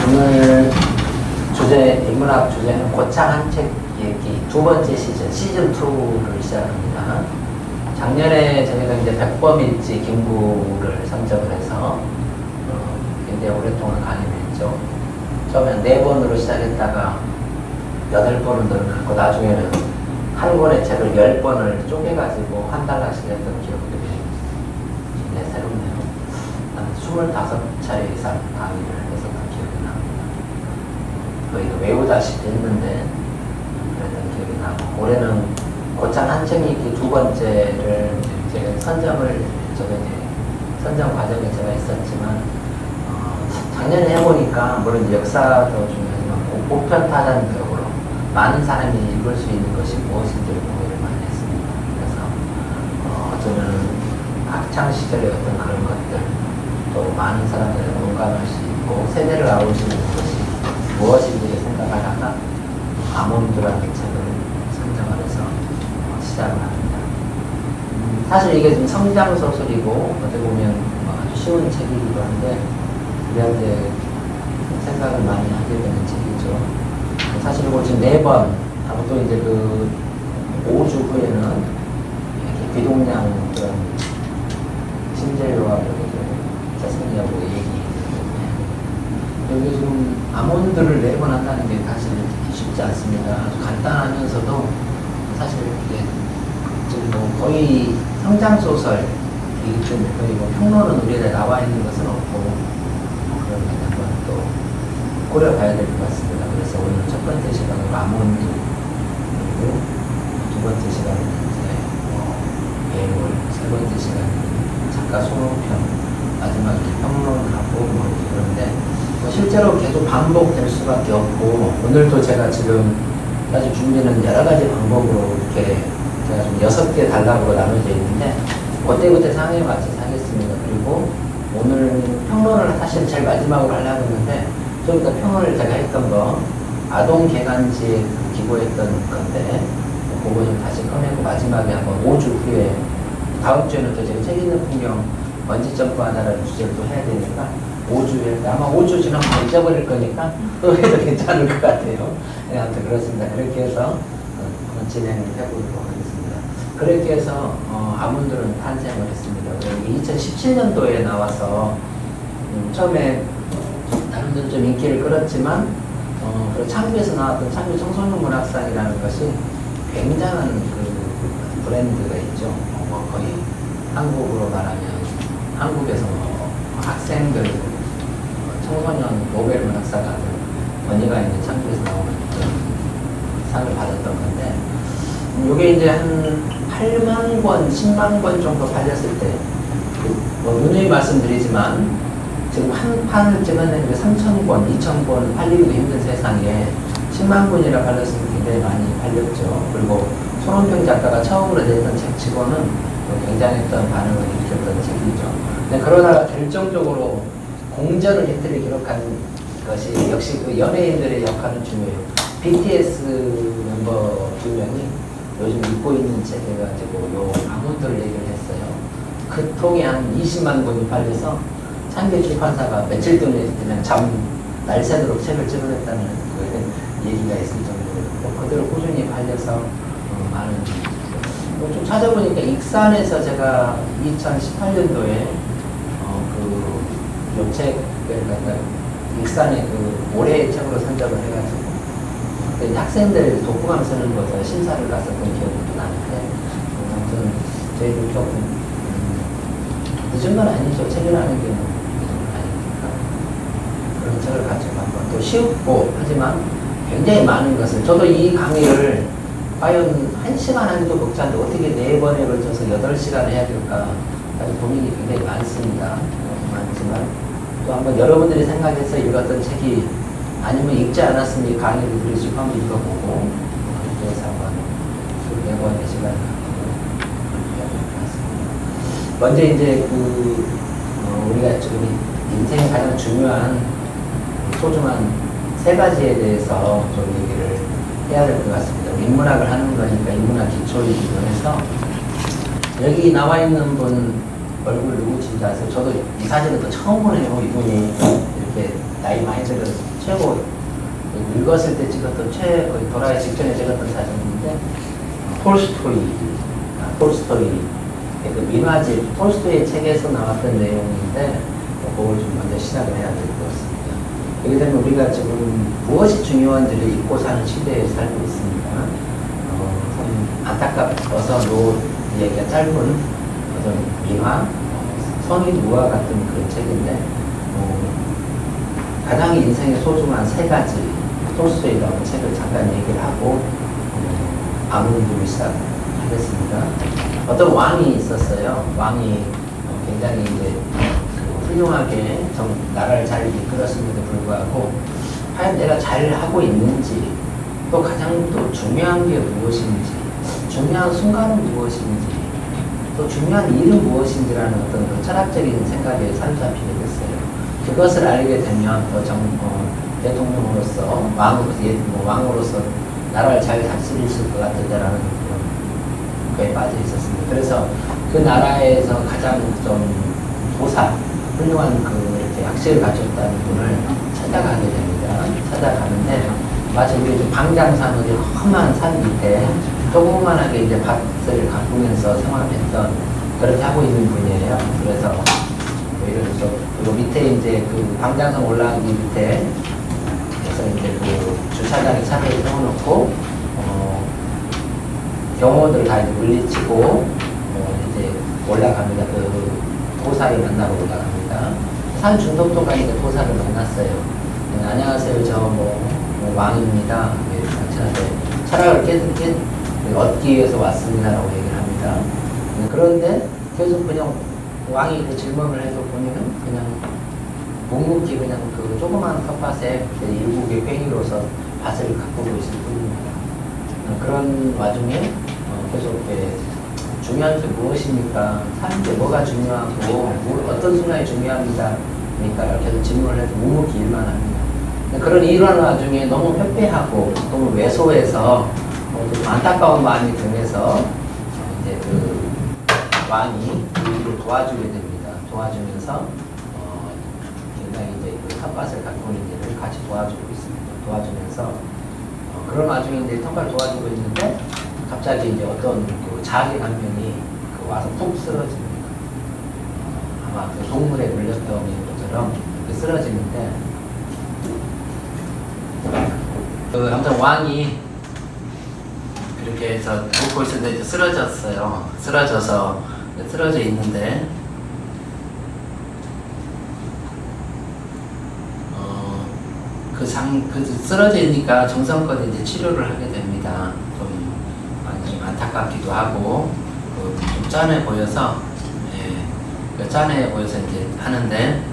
오늘 인문학 주제는 고창 한 책 얘기 두 번째 시즌 2를 시작합니다. 작년에 저희가 이제 백범일지 김구를 선정을 해서 굉장히 오랫동안 강의를 했죠. 처음엔 4번으로 시작했다가 8번을 늘어났고 나중에는 한 권의 책을 10번을 쪼개가지고 한 달락씩 했던 기억들이 굉장히 새롭네요. 한 25차례 이상 강의를 했었던 기억이 납니다. 거의 외우다시피 했는데 그랬던 기억이 나고, 올해는 고창 한 책 읽기 두 번째를 제가 선정을 선정 과정에 제가 있었지만 작년에 해보니까 물론 역사도 중요하지만 보편타산적으로 많은 사람이 읽을 수 있는 것이 무엇인지를 고민을 많이 했습니다. 그래서 저는 학창 시절의 어떤 그런 것들, 또 많은 사람들이 공감할 수 있고 세대를 아우르는 것이 무엇인지 생각하다가 아몬드라는 책을 선정을 해서 시작을 합니다. 사실 이게 좀 성장 소설이고 어떻게 보면 아주 쉬운 책이기도 한데 우리한테 생각을 많이 하게 되는 책이죠. 사실 이거 지금 4번 하고 또 이제 그 5주 후에는 귀동량 그런 신재료와 자승이하고 얘기 여기 지금 아몬드를 4번 한다는 게 사실 쉽지 않습니다. 아주 간단하면서도 사실 이게 지금 뭐 거의 성장소설이기 때문에 거의 뭐 평론은 우리에 나와 있는 것은 없고 그런 게 한번 또 고려봐야 될 것 같습니다. 그래서 오늘 첫 번째 시간으로 아몬드, 그리고 두 번째 시간은 이제 예물, 세 번째 시간은 작가 소노편, 마지막에 평론하고 뭐 그런데 실제로 계속 반복될 수밖에 없고, 오늘도 제가 지금 사실 준비는 여러 가지 방법으로 이렇게 제가 좀 6개 단락으로 나눠져 있는데 그때그때 상황에 맞춰서 하겠습니다. 그리고 오늘 평론을 사실 제일 마지막으로 하려고 했는데 좀 이따 평론을 제가 했던 거 아동 개간지에 기고했던 건데 그거 좀 다시 꺼내고 마지막에 한번 5주 후에 다음 주에는 또 제가 책 읽는 풍경 번지 점프 하나라는 주제를 또 해야 되니까 5주에 아마 5주 지나면 잊어버릴 거니까 또 해도 괜찮을 것 같아요. 네, 아무튼 그렇습니다. 그렇게 해서 진행을 해보도록 하겠습니다. 그렇게 해서 아몬드는 탄생을 했습니다. 2017년도에 나와서 처음에 나름대로 좀 인기를 끌었지만 창비에서 나왔던 창비 청소년 문학상이라는 것이 굉장한 그 브랜드가 있죠. 거의 한국으로 말하면 한국에서 학생들 청소년 노벨 문학사가 권위가 있는 창비에서 나오는 그런 상을 받았던 건데 이게 이제 한 8만 권, 10만 권 정도 팔렸을 때 누누이 말씀드리지만 지금 한 판을 찍어내는 게 3,000권, 2,000권 팔리기도 힘든 세상에 10만 권이나 팔렸으면 굉장히 많이 팔렸죠. 그리고 손원평 작가가 처음으로 냈던 책치고는 굉장했던 반응을 일으켰던 책이죠. 근데 그러다가 결정적으로 공전을 히트를 기록한 것이 역시 그 연예인들의 역할은 중요해요. BTS 멤버 2명이 요즘 읽고 있는 책 해가지고 요 아몬드를 얘기를 했어요. 그 통에 한 20만 권이 팔려서 창비 출판사가 며칠 동안 날 새도록 책을 찍어냈다는 그 얘기가 있을 정도로 그대로 꾸준히 팔려서 많은 좀 찾아보니까 익산에서 제가 2018년도에 요 책을 갖다 익산의 그 올해의 책으로 선정을 해가지고 학생들 독후감 쓰는 것을 심사를 갔었던 기억도 나는데 아무튼 저희도 조금 늦은 건 아니죠. 책이라는 게 늦은 건 아니니까 그런 책을 가지고 한번 또 쉽고 하지만 굉장히 많은 것을 저도 이 강의를 과연 1시간 하기도 벅찬데 어떻게 4번에 걸쳐서 8시간을 해야 될까 아주 고민이 굉장히 많습니다. 많지만 또 한번 여러분들이 생각해서 읽었던 책이 아니면 읽지 않았으면 이 강의를 들으시고 한번 읽어보고 그래서 한번 4번의 시간을 해야 될 것 같습니다. 먼저 이제 우리가 지금 인생의 가장 중요한 소중한 3가지에 대해서 좀 얘기를 해야 될 것 같습니다. 인문학을 하는 거니까 인문학 기초이기도 해서 여기 나와 있는 분 얼굴 누구신지 아세요? 저도 이 사진을 또 처음 보네요. 이분이 이렇게 나이 많이 들어서 최고 늙었을 때 찍었던 거의 돌아가기 직전에 찍었던 사진인데 톨스토이 그 민화집 톨스토이의 책에서 나왔던 내용인데 그걸 좀 먼저 시작을 해야 될 것 같습니다. 그렇게 되면 우리가 지금 무엇이 중요한지를 잊고 사는 시대에 살고 있습니다. 참 안타까워서 얘기가 짧은 어떤 민화, 성인 우화 같은 그런 책인데 가장 인생에 소중한 세 가지 톨스토이라는 책을 잠깐 얘기를 하고 아무름으로 시작하겠습니다. 어떤 왕이 있었어요. 왕이 굉장히 이제 훌륭하게 나라를 잘 이끌었음에도 불구하고 과연 내가 잘 하고 있는지 또 가장 또 중요한 게 무엇인지 중요한 순간은 무엇인지 또 중요한 일은 무엇인지라는 어떤 그 철학적인 생각에 사로잡히게 됐어요. 그것을 알게 되면 대통령으로서 왕으로서 나라를 잘 다스릴 것 같다라는 그런 거에 빠져 있었습니다. 그래서 그 나라에서 가장 좀 훌륭한 이렇게 학식을 가졌다는 분을 찾아가게 됩니다. 찾아가는데 마치 우리 방장산 어디 험한 산 밑에 조그만하게 이제 밭을 가꾸면서 생활했던 그렇게 하고 있는 분이에요. 그래서 그리고 밑에 이제 그 방장산 올라가기 밑에 그래서 이제 그 주차장에 차를 세워놓고 경호들 다 이제 물리치고 이제 올라갑니다. 그 도사를 만나러 올라갑니다. 산 중턱도가 이제 도사를 만났어요. 안녕하세요, 저 왕입니다. 당신한테 철학을 얻기 위해서 왔습니다라고 얘기를 합니다. 그런데 계속 그냥 왕이 그 질문을 해서 보면은 그냥 묵묵히 그냥 그 조그만 텃밭에 일국의 괭이로서 밭을 가꾸고 있을 뿐입니다. 그런 와중에 계속 이렇게 중요한 게 무엇입니까? 사는 게 뭐가 중요하고 어떤 순간이 중요합니다. 그러니까 계속 질문을 해서 묵묵히 일만 합니다. 그런 일하는 와중에 너무 회피하고 너무 왜소해서 좀 안타까운 마음이 들면서 이제 그 왕이 그 일을 도와주게 됩니다. 도와주면서 굉장히 이제 그 텃밭을 가꾸는 일을 같이 도와주고 있습니다. 도와주면서 그런 와중에 이제 텃밭을 도와주고 있는데 갑자기 이제 어떤 그 자기 한 명이 와서 푹 쓰러집니다. 아마 그 동물에 물렸던 것처럼 쓰러지는데 아무튼 왕이 그렇게 해서 돕고 있었는데 이제 쓰러졌어요. 쓰러져 있는데 그 쓰러져 있으니까 정성껏 이제 치료를 하게 됩니다. 좀 많이 안타깝기도 하고 좀 짠해 보여서 짠해 보여서 이제 하는데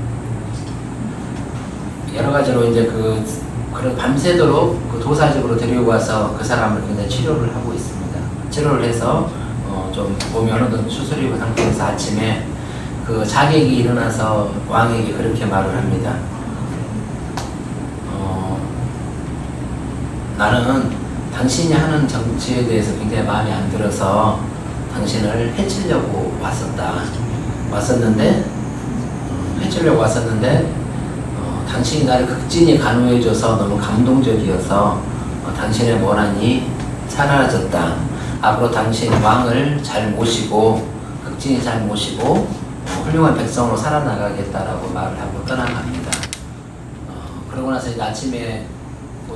여러 가지로 이제 그런 밤새도록 그 도사직으로 데리고 와서 그 사람을 굉장히 치료를 하고 있습니다. 치료를 해서 좀 몸이 어느 정도 추스리고 상태에서 아침에 그 자객이 일어나서 왕에게 그렇게 말을 합니다. 나는 당신이 하는 정치에 대해서 굉장히 마음에 안 들어서 당신을 해치려고 왔었는데 당신이 나를 극진히 간호해줘서 너무 감동적이어서 당신의 모난이 사라졌다. 앞으로 당신 왕을 잘 모시고 극진히 잘 모시고 훌륭한 백성으로 살아나가겠다라고 말을 하고 떠나갑니다. 그러고 나서 이제 아침에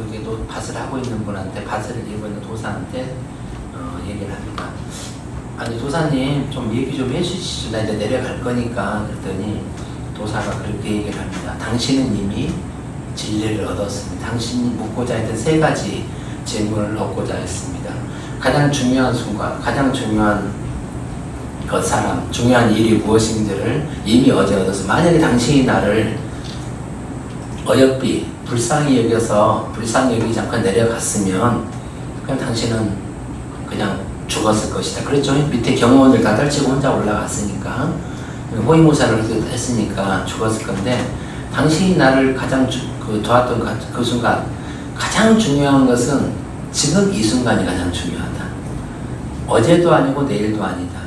이게 또 밭을 하고 있는 분한테 밭을 일고 있는 도사한테 얘기를 합니다. 아니 도사님 좀 얘기 좀 해주시죠. 나 이제 내려갈 거니까. 그랬더니 도사가 그렇게 얘기를 합니다. 당신은 이미 진리를 얻었습니다. 당신이 묻고자 했던 세 가지 질문을 얻고자 했습니다. 가장 중요한 순간, 가장 중요한 사람, 중요한 일이 무엇인지를 이미 어제 얻어서 만약에 당신이 나를 어여삐 불쌍히 여기지 않고 내려갔으면 그냥 당신은 그냥 죽었을 것이다. 그랬죠. 밑에 경호원들 다 떨치고 혼자 올라갔으니까 호위무사를 했으니까 죽었을 건데 당신이 나를 가장 도왔던 그 순간 가장 중요한 것은 지금 이 순간이 가장 중요하다. 어제도 아니고 내일도 아니다.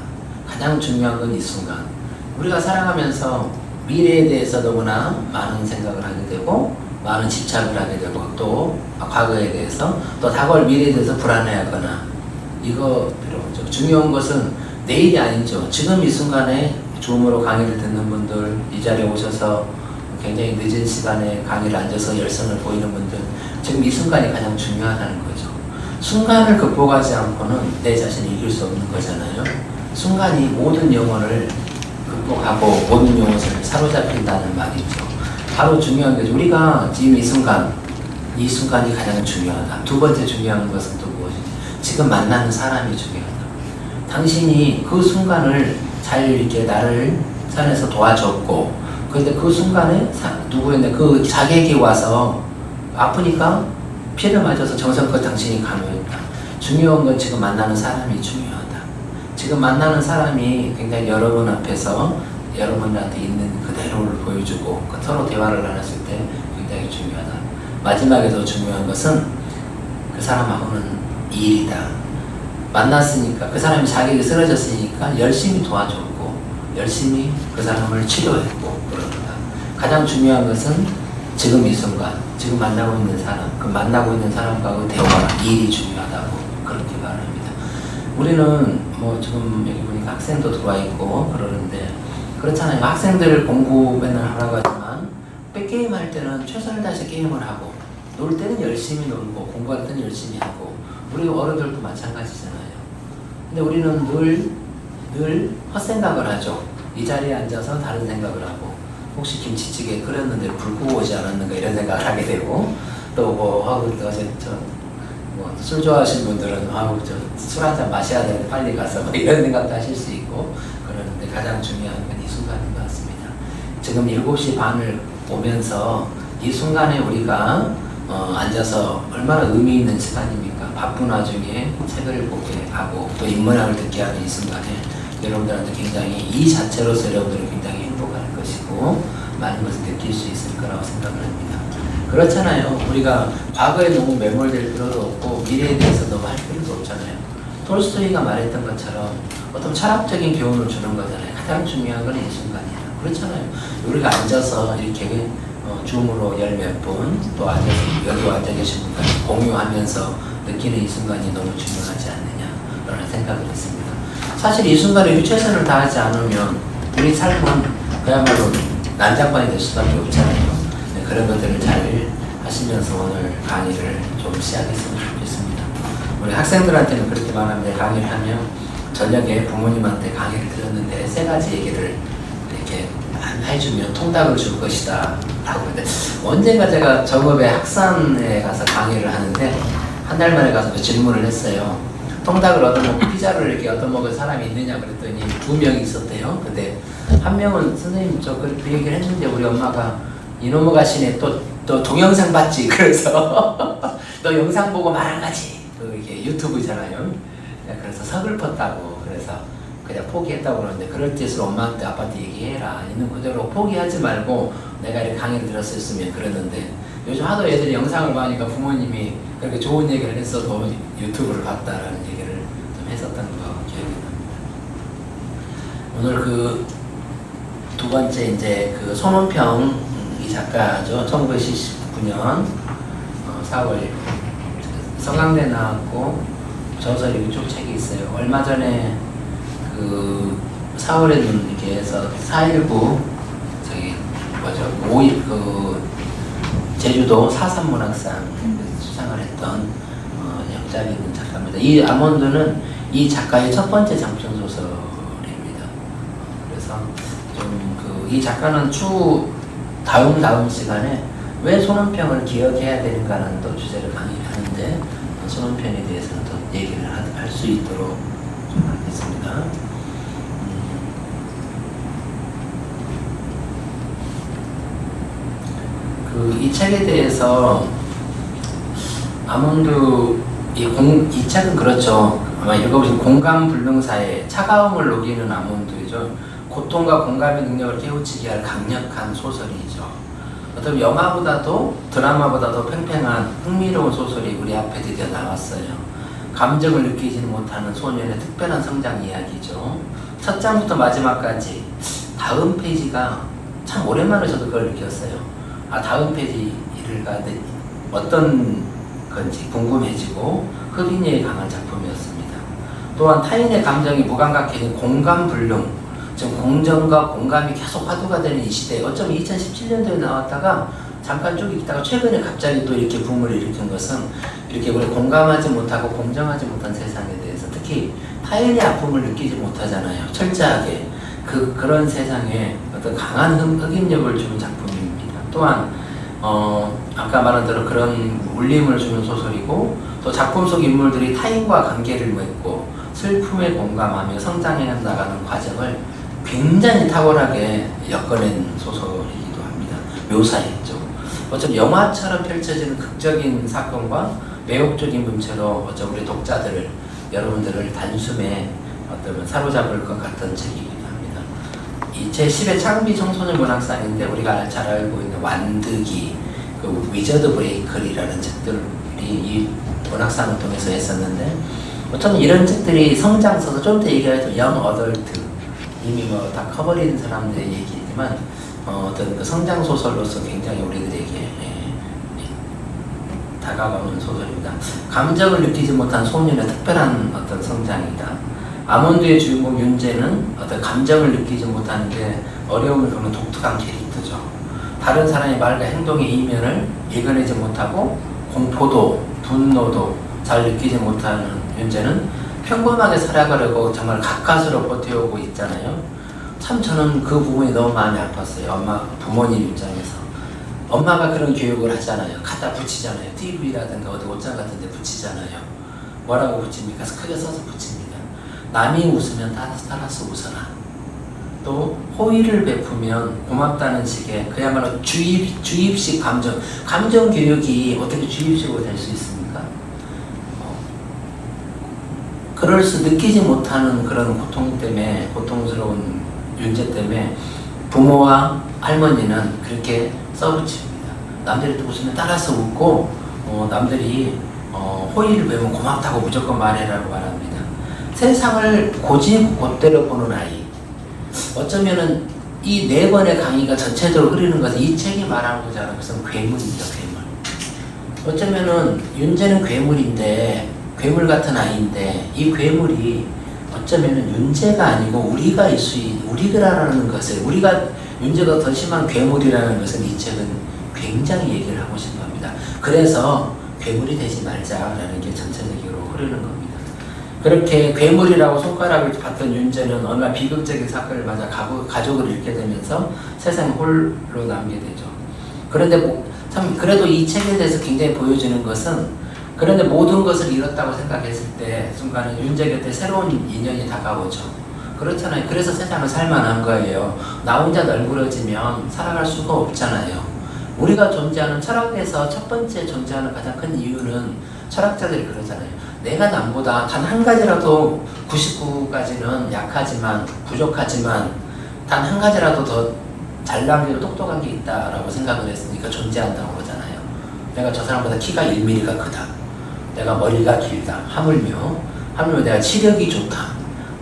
가장 중요한 건 이 순간. 우리가 살아가면서 미래에 대해서 너무나 많은 생각을 하게 되고 많은 집착을 하게 되고 또 과거에 대해서 또 다가올 미래에 대해서 불안해하거나 이거 필요 없죠. 중요한 것은 내일이 아니죠. 지금 이 순간에 줌으로 강의를 듣는 분들, 이 자리에 오셔서 굉장히 늦은 시간에 강의를 앉아서 열성을 보이는 분들, 지금 이 순간이 가장 중요하다는 거죠. 순간을 극복하지 않고는 내 자신을 이길 수 없는 거잖아요. 순간이 모든 영혼을 극복하고 모든 영혼을 사로잡힌다는 말이죠. 바로 중요한 게 우리가 지금 이 순간이 가장 중요하다. 두 번째 중요한 것은 또 무엇이지? 지금 만나는 사람이 중요하다. 당신이 그 순간을 잘 이렇게 나를 산에서 도와줬고, 그런데 그 순간에 누구였냐? 그 자객이 와서 아프니까 피를 맞아서 정성껏 당신이 간호했다. 중요한 건 지금 만나는 사람이 중요하다. 지금 만나는 사람이 굉장히 여러분 앞에서 여러분한테 있는 그대로를 보여주고 서로 대화를 나눴을 때 굉장히 중요하다. 마지막에 더 중요한 것은 그 사람하고는 일이다. 만났으니까 그 사람이 자격이 쓰러졌으니까 열심히 도와줬고 열심히 그 사람을 치료했고 그럽니다. 가장 중요한 것은 지금 이 순간 지금 만나고 있는 사람 그 만나고 있는 사람과의 대화 일이 중요하다고 그렇게 말합니다. 우리는 뭐 지금 여기 보니까 학생도 들어와 있고 그러는데 그렇잖아요. 학생들 공부 맨날 하라고 하지만 게임할 때는 최선을 다해서 게임을 하고 놀 때는 열심히 놀고 공부할 때는 열심히 하고 우리 어른들도 마찬가지잖아요. 근데 우리는 늘 헛생각을 하죠. 이 자리에 앉아서 다른 생각을 하고 혹시 김치찌개 끓였는데 불 끄고 오지 않았는가 이런 생각을 하게 되고 또 뭐 어제 술 좋아하시는 분들은 술 한잔 마셔야 되는데 빨리 가서 뭐 이런 생각도 하실 수 있고 그러는데 가장 중요한 건 이 순간인 것 같습니다. 지금 7시 반을 오면서 이 순간에 우리가 앉아서 얼마나 의미 있는 시간입니까? 바쁜 와중에 책을 보게 하고 또 인문학을 듣게 하는 이 순간에 여러분들한테 굉장히 이 자체로서 여러분들은 굉장히 행복할 것이고 많은 것을 느낄 수 있을 거라고 생각을 합니다. 그렇잖아요. 우리가 과거에 너무 매몰될 필요도 없고 미래에 대해서 너무 할 필요도 없잖아요. 톨스토이가 말했던 것처럼 어떤 철학적인 교훈을 주는 거잖아요. 가장 중요한 건 이 순간이에요. 그렇잖아요. 우리가 앉아서 이렇게 줌으로 열 몇 분 또 앉아서 여기 앉아 계신 분까지 공유하면서 느끼는 이 순간이 너무 중요하지 않느냐라는 생각을 했습니다. 사실 이 순간에 최선을 다하지 않으면 우리 삶은 그야말로 난장판이 될 수밖에 없잖아요. 네, 그런 것들을 잘 하시면서 오늘 강의를 좀 시작했으면 좋겠습니다. 우리 학생들한테는 그렇게 말합니다. 강의를 하면 저녁에 부모님한테 강의를 들었는데 3가지 얘기를 이렇게 해주면 통닭을 줄 것이다 라고 했는데 언젠가 제가 정읍의 학산에 가서 강의를 하는데 한 달 만에 가서 질문을 했어요. 통닭을 얻어먹고 피자를 이렇게 얻어먹은 사람이 있느냐 그랬더니 2명이 있었대요. 근데 한 명은 선생님 저 그 얘기를 했는데 우리 엄마가 이놈의 가시네 또 동영상 봤지 그래서 너 영상 보고 말하지 이게 유튜브잖아요. 그래서 서글펐다고 그래서 그냥 포기했다고 그러는데 그럴 때일수록 엄마한테 아빠한테 얘기해라. 있는 그대로 포기하지 말고 내가 이렇게 강의를 들었었으면 그랬는데 요즘 하도 애들이 영상을 봐니까 부모님이 그렇게 좋은 얘기를 했어도 유튜브를 봤다라는 얘기를 좀 했었던 거 기억이 납니다. 오늘 그 두 번째 이제 그 손원평 이 작가죠. 1979년 4월 서강대 나왔고 저서리 이쪽 책이 있어요. 얼마 전에 그 4월에 이렇게 해서 4.19 저기 그 제주도 4.3 문학상 수상을 했던 역작이 있는 작가입니다. 이 아몬드는 이 작가의 첫 번째 장편 소설입니다. 그래서 좀 이 작가는 다음 시간에 왜 손원평을 기억해야 되는가라는 또 주제를 강의를 하는데 손원평에 대해서는 또 얘기를 할 수 있도록 좀 하겠습니다. 이 책에 대해서 아몬드 이 책은 그렇죠. 아마 읽어보신 공감불능사의 차가움을 녹이는 아몬드죠. 고통과 공감의 능력을 깨우치게 할 강력한 소설이죠. 어떤 영화보다도 드라마보다도 팽팽한 흥미로운 소설이 우리 앞에 드디어 나왔어요. 감정을 느끼지는 못하는 소년의 특별한 성장 이야기죠. 첫 장부터 마지막까지 다음 페이지가 참 오랜만에 저도 그걸 느꼈어요. 다음 페이지를 우리가 어떤 건지 궁금해지고 흡인력이 강한 작품이었습니다. 또한 타인의 감정이 무감각해진 공감불능, 지금 공정과 공감이 계속 화두가 되는 이 시대에 어쩌면 2017년도에 나왔다가 잠깐 쭉 있다가 최근에 갑자기 또 이렇게 붐을 일으킨 것은 이렇게 우리 공감하지 못하고 공정하지 못한 세상에 대해서 특히 타인의 아픔을 느끼지 못하잖아요. 철저하게 그런 세상에 어떤 강한 흡입력을 주는 작품입니다. 또한 아까 말한 대로 그런 울림을 주는 소설이고 또 작품 속 인물들이 타인과 관계를 맺고 슬픔에 공감하며 성장해 나가는 과정을 굉장히 탁월하게 엮어낸 소설이기도 합니다. 묘사했죠. 어쩌면 영화처럼 펼쳐지는 극적인 사건과 매혹적인 문체로 어쩌면 우리 독자들을 여러분들을 단숨에 어쩌면 사로잡을 것 같은 책이기도 합니다. 이 제10회 창비 청소년 문학상인데 우리가 잘 알고 있는 완득이 그 위저드 브레이클이라는 책들이 이 문학상을 통해서 했었는데 어쩌면 이런 책들이 성장서도 좀 더 얘기하자면 영 어덜트 이미 뭐 다 커버린 사람들의 얘기지만 어떤 그 성장 소설로서 굉장히 우리들에게 다가가는 소설입니다. 감정을 느끼지 못한 소년의 특별한 어떤 성장이다. 아몬드의 주인공 윤재는 어떤 감정을 느끼지 못하는데 어려움을 겪는 독특한 캐릭터죠. 다른 사람의 말과 행동의 이면을 읽어내지 못하고 공포도 분노도 잘 느끼지 못하는 윤재는 평범하게 살아가려고 정말 가까스로 버텨오고 있잖아요. 참 저는 그 부분이 너무 마음이 아팠어요. 부모님 입장에서. 엄마가 그런 교육을 하잖아요. 갖다 붙이잖아요. TV라든가 어디 옷장 같은 데 붙이잖아요. 뭐라고 붙입니까? 크게 써서 붙입니다. 남이 웃으면 따라서 웃어라. 또 호의를 베푸면 고맙다는 식의 그야말로 주입식 감정 교육이 어떻게 주입식으로 될 수 있습니까? 그럴 수 느끼지 못하는 그런 고통 때문에 고통스러운 윤재 때문에 부모와 할머니는 그렇게 써붙입니다. 남들이 또 웃으면 따라서 웃고 남들이 호의를 배우면 고맙다고 무조건 말해라고 말합니다. 세상을 곧대로 보는 아이. 어쩌면은 이 4번의 강의가 전체적으로 흐르는 것은 이 책이 말하고자 하는 것은 괴물이죠. 괴물. 어쩌면은 윤재는 괴물인데 괴물 같은 아이인데 이 괴물이 어쩌면은 윤재가 아니고 우리가라는 것을 윤재가 더 심한 괴물이라는 것은 이 책은 굉장히 얘기를 하고 싶어 합니다. 그래서 괴물이 되지 말자라는 게 전체적으로 흐르는 겁니다. 그렇게 괴물이라고 손가락을 받던 윤재는 어느 날 비극적인 사건을 맞아 가족을 잃게 되면서 세상에 홀로 남게 되죠. 그런데 참 그래도 이 책에 대해서 굉장히 보여주는 것은 그런데 모든 것을 잃었다고 생각했을 때 순간에 윤재 곁에 새로운 인연이 다가오죠. 그렇잖아요. 그래서 세상을 살만한 거예요. 나 혼자 널브러지면 살아갈 수가 없잖아요. 우리가 존재하는 철학에서 첫 번째 존재하는 가장 큰 이유는 철학자들이 그러잖아요. 내가 남보다 단 한 가지라도 99가지는 약하지만 부족하지만 단 한 가지라도 더 잘나기로 똑똑한 게 있다라고 생각을 했으니까 존재한다고 그러잖아요. 내가 저 사람보다 키가 1mm가 크다. 내가 머리가 길다. 하물며 내가 치력이 좋다.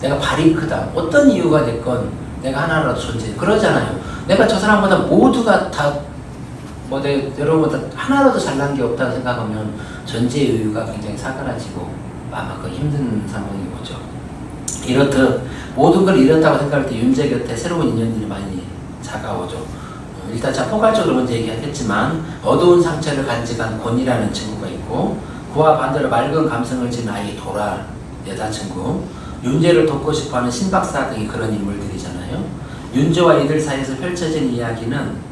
내가 발이 크다. 어떤 이유가 됐건 내가 하나라도 존재해. 그러잖아요. 내가 저 사람보다 모두가 다 여러분보다 하나라도 잘난 게 없다고 생각하면 존재의 이유가 굉장히 사그라지고 아마 그 힘든 상황이 오죠. 이렇듯 모든 걸 잃었다고 생각할 때 윤재 곁에 새로운 인연들이 많이 다가오죠. 일단 자 포괄적으로 먼저 얘기하겠지만 어두운 상처를 간직한 권이라는 친구가 있고 그와 반대로 맑은 감성을 지닌 아이 도라 여자친구 윤재를 돕고 싶어하는 신박사 등이 그런 인물들이잖아요. 윤재와 이들 사이에서 펼쳐진 이야기는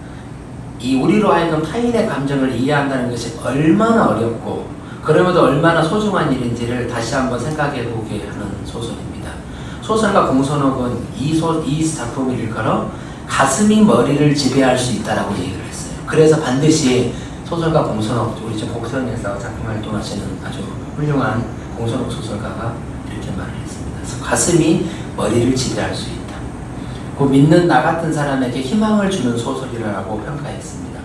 이 우리로 하여금 타인의 감정을 이해한다는 것이 얼마나 어렵고 그럼에도 얼마나 소중한 일인지를 다시 한번 생각해 보게 하는 소설입니다. 소설가 공선옥은 이 작품을 일컬어 가슴이 머리를 지배할 수 있다라고 얘기를 했어요. 그래서 반드시 소설가 공선옥, 우리 지금 곡선에서 작품 활동하시는 아주 훌륭한 공선옥 소설가가 이렇게 말을 했습니다. 그래서 가슴이 머리를 지배할 수 있다. 그 믿는 나 같은 사람에게 희망을 주는 소설이라고 평가했습니다.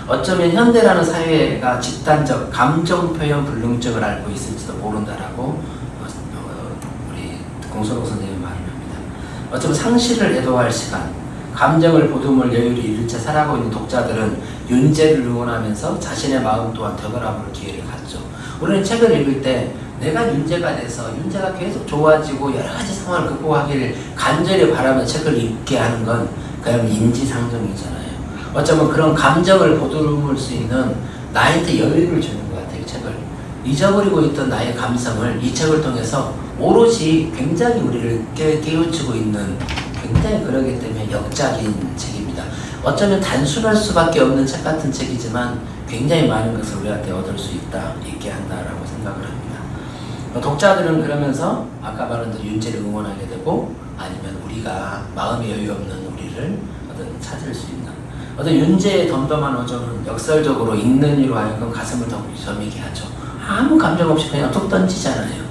어쩌면 현대라는 사회가 집단적 감정 표현 불능증을 앓고 있을지도 모른다라고 우리 공선옥 선생님이 말을 합니다. 어쩌면 상실을 애도할 시간, 감정을 보듬을 여유를 잃은 채 살아가고 있는 독자들은 윤재를 응원하면서 자신의 마음 또한 되돌아볼 기회를 갖죠. 우리는 책을 읽을 때 내가 윤재가 돼서 윤재가 계속 좋아지고 여러 가지 상황을 극복하기를 간절히 바라며 책을 읽게 하는 건 그냥 인지상정이잖아요. 어쩌면 그런 감정을 보듬을 수 있는 나한테 여유를 주는 것 같아요. 이 책을. 잊어버리고 있던 나의 감성을 이 책을 통해서 오롯이 굉장히 우리를 깨우치고 있는 굉장히 그러기 때문에 역작인 책입니다. 어쩌면 단순할 수밖에 없는 책 같은 책이지만 굉장히 많은 것을 우리한테 얻을 수 있게 한다라고 생각을 합니다. 독자들은 그러면서 아까 말한 대로 윤재를 응원하게 되고 아니면 우리가 마음의 여유 없는 우리를 찾을 수 있는 윤재의 덤덤한 어조는 역설적으로 읽는 이로 하여금 가슴을 더 저미게 하죠. 아무 감정 없이 그냥 툭 던지잖아요.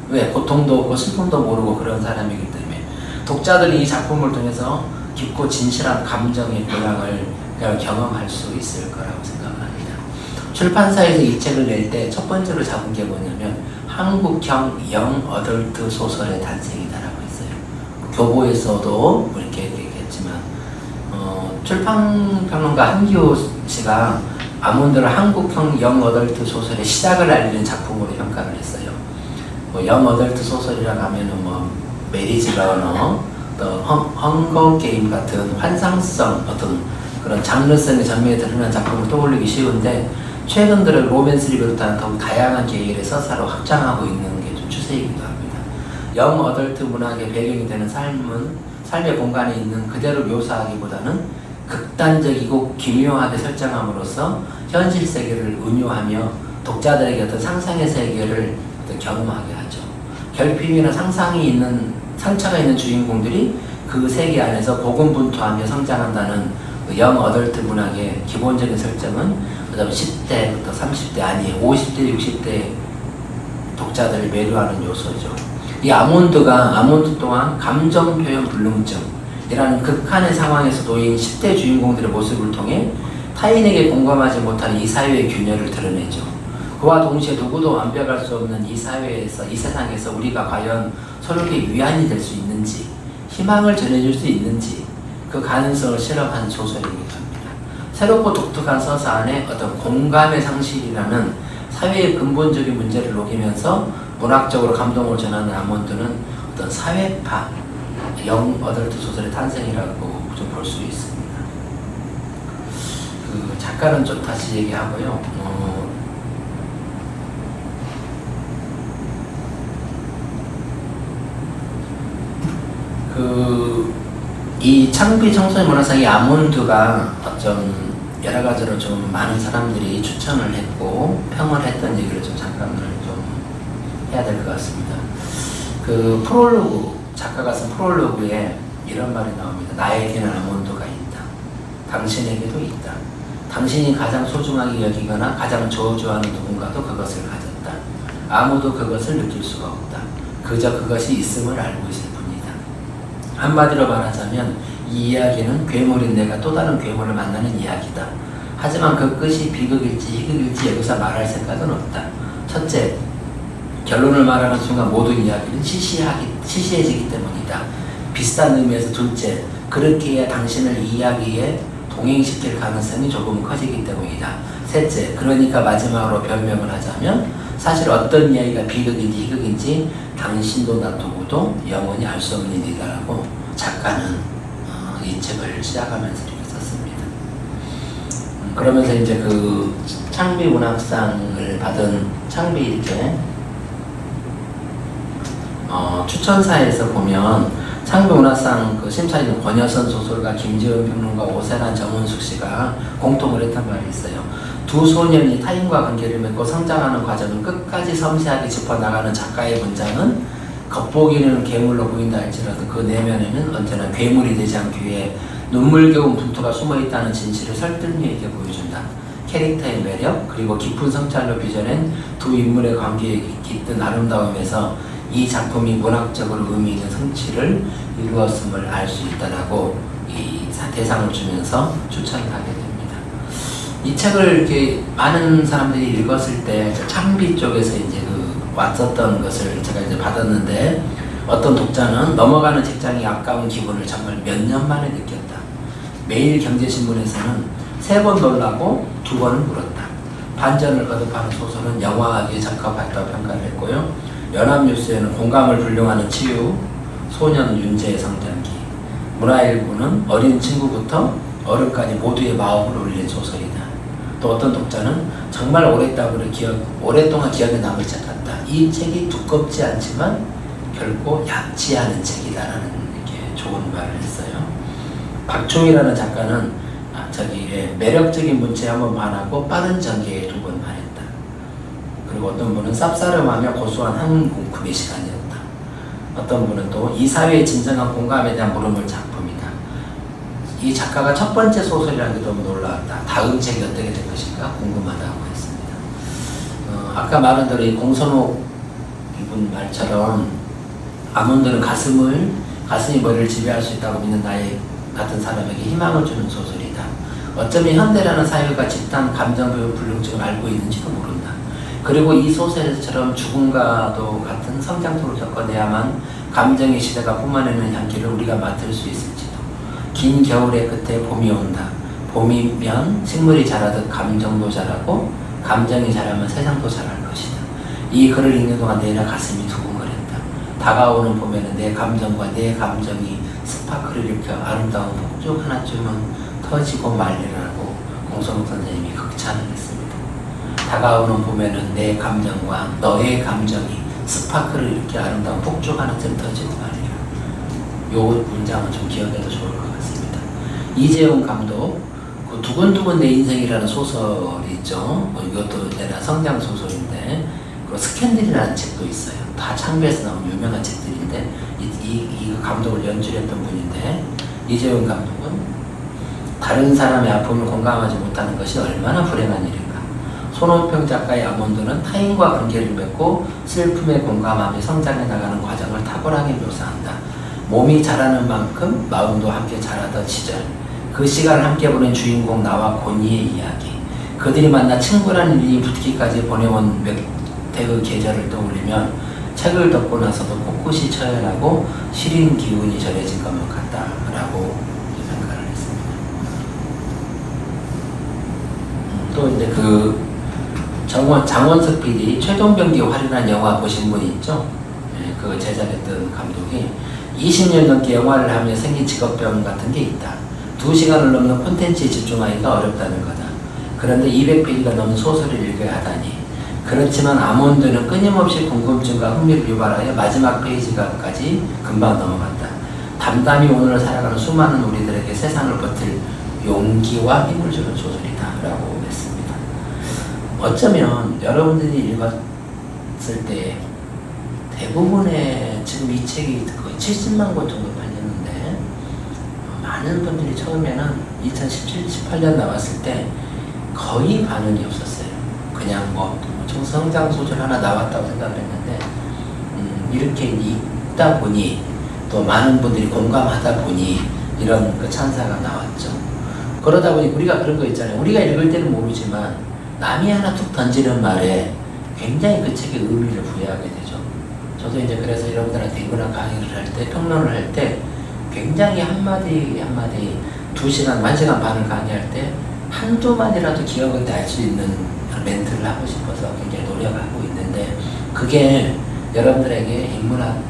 왜? 고통도 없고 슬픔도 모르고 그런 사람이기 때문에 독자들이 이 작품을 통해서 깊고 진실한 감정의 교양을 경험할 수 있을 거라고 생각합니다. 출판사에서 이 책을 낼 때 첫 번째로 잡은 게 뭐냐면 한국형 영 어덜트 소설의 탄생이다라고 했어요. 교보에서도 이렇게 얘기했지만 출판평론가 한기호 씨가 아몬드를 한국형 영 어덜트 소설의 시작을 알리는 작품으로 평가를 했어요. 영 어덜트 소설이라고 하면은 메리지 러너, 또 헝거 게임 같은 환상성 어떤 그런 장르성의 전면에 드러난 작품을 떠올리기 쉬운데 최근 들어 로맨스를 비롯한 더욱 다양한 계열의 서사로 확장하고 있는 게 좀 추세이기도 합니다. 영 어덜트 문학의 배경이 되는 삶의 공간에 있는 그대로 묘사하기보다는 극단적이고 기묘하게 설정함으로써 현실 세계를 은유하며 독자들에게 어떤 상상의 세계를 경험하게 하죠. 결핍이나 상처가 있는 주인공들이 그 세계 안에서 고군분투하며 성장한다는 영 어덜트 문학의 기본적인 설정은 10대부터 30대 아니 50대 60대 독자들을 매료하는 요소죠. 이 아몬드 또한 감정 표현 불능증이라는 극한의 상황에서 놓인 10대 주인공들의 모습을 통해 타인에게 공감하지 못한 이 사회의 균열을 드러내죠. 그와 동시에 누구도 완벽할 수 없는 이 사회에서, 이 세상에서 우리가 과연 서로에게 위안이 될 수 있는지, 희망을 전해줄 수 있는지 그 가능성을 실험한 소설이기도 합니다. 새롭고 독특한 서사 안에 어떤 공감의 상실이라는 사회의 근본적인 문제를 녹이면서 문학적으로 감동을 전하는 아몬드는 어떤 사회파, 영 어덜트 소설의 탄생이라고 좀 볼 수 있습니다. 그 작가는 좀 다시 얘기하고요. 이 창비 청소년 문화상의 아몬드가 어떤 여러 가지로 좀 많은 사람들이 추천을 했고 평을 했던 얘기를 좀 잠깐을 좀 해야 될 것 같습니다. 그 프롤로그, 작가가 쓴 프롤로그에 이런 말이 나옵니다. 나에게는 아몬드가 있다. 당신에게도 있다. 당신이 가장 소중하게 여기거나 가장 저주하는 누군가도 그것을 가졌다. 아무도 그것을 느낄 수가 없다. 그저 그것이 있음을 알고 있을 뿐이다. 한마디로 말하자면 이 이야기는 괴물인 내가 또 다른 괴물을 만나는 이야기다. 하지만 그 끝이 비극일지 희극일지 여기서 말할 생각은 없다. 첫째, 결론을 말하는 순간 모든 이야기는 시시해지기 때문이다. 비슷한 의미에서 둘째, 그렇게 해야 당신을 이 이야기에 동행시킬 가능성이 조금 커지기 때문이다. 셋째, 그러니까 마지막으로 변명을 하자면 사실 어떤 이야기가 비극인지 희극인지 당신도 나 누구도 영원히 알 수 없는 일이다라고 작가는 이 책을 시작하면서 이렇게 썼습니다. 그러면서 이제 그 창비 문학상을 받은 창비 이렇게 추천사에서 보면 창비 문학상 그 심사위원 권여선 소설가, 김지은 평론가, 오세란, 정은숙 씨가 공통을 했던 말이 있어요. 두 소년이 타인과 관계를 맺고 성장하는 과정을 끝까지 섬세하게 짚어나가는 작가의 문장은 겉보기에는 괴물로 보인다 할지라도 그 내면에는 언제나 괴물이 되지 않기 위해 눈물겨운 분투가 숨어있다는 진실을 설득력 있게 보여준다. 캐릭터의 매력 그리고 깊은 성찰로 빚어낸 두 인물의 관계에 깃든 아름다움에서 이 작품이 문학적으로 의미 있는 성취를 이루었음을 알 수 있다라고 이 대상을 주면서 추천하게 됩니다. 이 책을 이렇게 많은 사람들이 읽었을 때 창비 쪽에서 이제 왔었던 것을 제가 이제 받았는데 어떤 독자는 넘어가는 직장이 아까운 기분을 정말 몇 년 만에 느꼈다. 매일 경제신문에서는 3번 놀라고 2번은 울었다. 반전을 거듭하는 소설은 영화에 적합했다고 평가를 했고요. 연합뉴스에는 공감을 불능하는 치유, 소년 윤재의 성장기, 문화일보는 어린 친구부터 어른까지 모두의 마음을 울린 소설이다. 또 어떤 독자는 정말 오랫동안 기억에 남을 책 같다. 이 책이 두껍지 않지만 결코 얕지 않은 책이다라는 이렇게 좋은 말을 했어요. 박종희라는 작가는 매력적인 문체에 한번 반하고 빠른 전개에 2번 반했다. 그리고 어떤 분은 쌉싸름하며 고소한 한국음의 시간이었다. 어떤 분은 또 이 사회의 진정한 공감에 대한 물음을 작품이다. 이 작가가 첫 번째 소설이라는 게 너무 놀라웠다. 다음 책이 어떻게 될 것인가 궁금하다고 했습니다. 아까 말한 대로 이 공선옥 이분 말처럼 아몬드는 가슴이 머리를 지배할 수 있다고 믿는 나의 같은 사람에게 희망을 주는 소설이다. 어쩌면 현대라는 사회가 집단 감정교육 불능증을 앓고 있는지도 모른다. 그리고 이 소설처럼 죽음과도 같은 성장통을 겪어내야만 감정의 시대가 뿜어내는 향기를 우리가 맡을 수 있을지도. 긴 겨울의 끝에 봄이 온다. 봄이면 식물이 자라듯 감정도 자라고 감정이 자라면 세상도 자랄 것이다. 이 글을 읽는 동안 내내 가슴이 두근거렸다. 다가오는 봄에는 내 감정과 내 감정이 스파크를 일으켜 아름다운 폭죽 하나쯤은 터지고 말리라고 공선욱 선생님이 극찬을 했습니다. 다가오는 봄에는 내 감정과 너의 감정이 스파크를 일으켜 아름다운 폭죽 하나쯤 터지고 말리라. 요 문장은 좀 기억해도 좋을 것 같습니다. 이재용 감독 그 두근두근 내 인생이라는 소설이 있죠. 이것도 내가 성장 소설인데 그리고 스캔들이라는 책도 있어요. 다 창비에서 나온 유명한 책들인데 이 감독을 연출했던 분인데 이재용 감독은 다른 사람의 아픔을 공감하지 못하는 것이 얼마나 불행한 일인가. 손원평 작가의 아몬드는 타인과 관계를 맺고 슬픔에 공감하며 성장해 나가는 과정을 탁월하게 묘사한다. 몸이 자라는 만큼 마음도 함께 자라던 시절, 그 시간을 함께 보낸 주인공 나와 고니의 이야기, 그들이 만나 친구라는 이름이 붙기까지 보내온 몇 해의 계절을 떠올리면 책을 덮고 나서도 코끝이 처연하고 시린 기운이 전해진 것만 같다라고 평가를 했습니다. 또 이제 장원석 PD 최종병기 활인한 영화 보신 분이 있죠? 네, 그 제작했던 감독이 20년 넘게 영화를 하며 생긴 직업병 같은 게 있다. 2시간을 넘는 콘텐츠에 집중하기가 어렵다는 거다. 그런데 200페이지가 넘는 소설을 읽어야 하다니. 그렇지만 아몬드는 끊임없이 궁금증과 흥미를 유발하여 마지막 페이지까지 금방 넘어간다. 담담히 오늘을 살아가는 수많은 우리들에게 세상을 버틸 용기와 힘을 주는 소설이다 라고 했습니다. 어쩌면 여러분들이 읽었을 때 대부분의 지금 이 책이 거의 70만 권 정도 팔렸는데 많은 분들이 처음에는 2017, 18년 나왔을 때 거의 반응이 없었어요. 그냥 성장 소설 하나 나왔다고 생각을 했는데 이렇게 읽다 보니 또 많은 분들이 공감하다 보니 이런 그 찬사가 나왔죠. 그러다 보니 우리가 그런 거 있잖아요. 우리가 읽을 때는 모르지만 남이 하나 툭 던지는 말에 굉장히 그 책의 의미를 부여하게 되죠. 저도 이제 그래서 여러분들한테 인문학 강의를 할 때, 평론을 할 때 굉장히 한마디 2시간, 1시간 반을 강의할 때 한두 마디라도 기억을 날 수 있는 멘트를 하고 싶어서 굉장히 노력하고 있는데 그게 여러분들에게 인문학을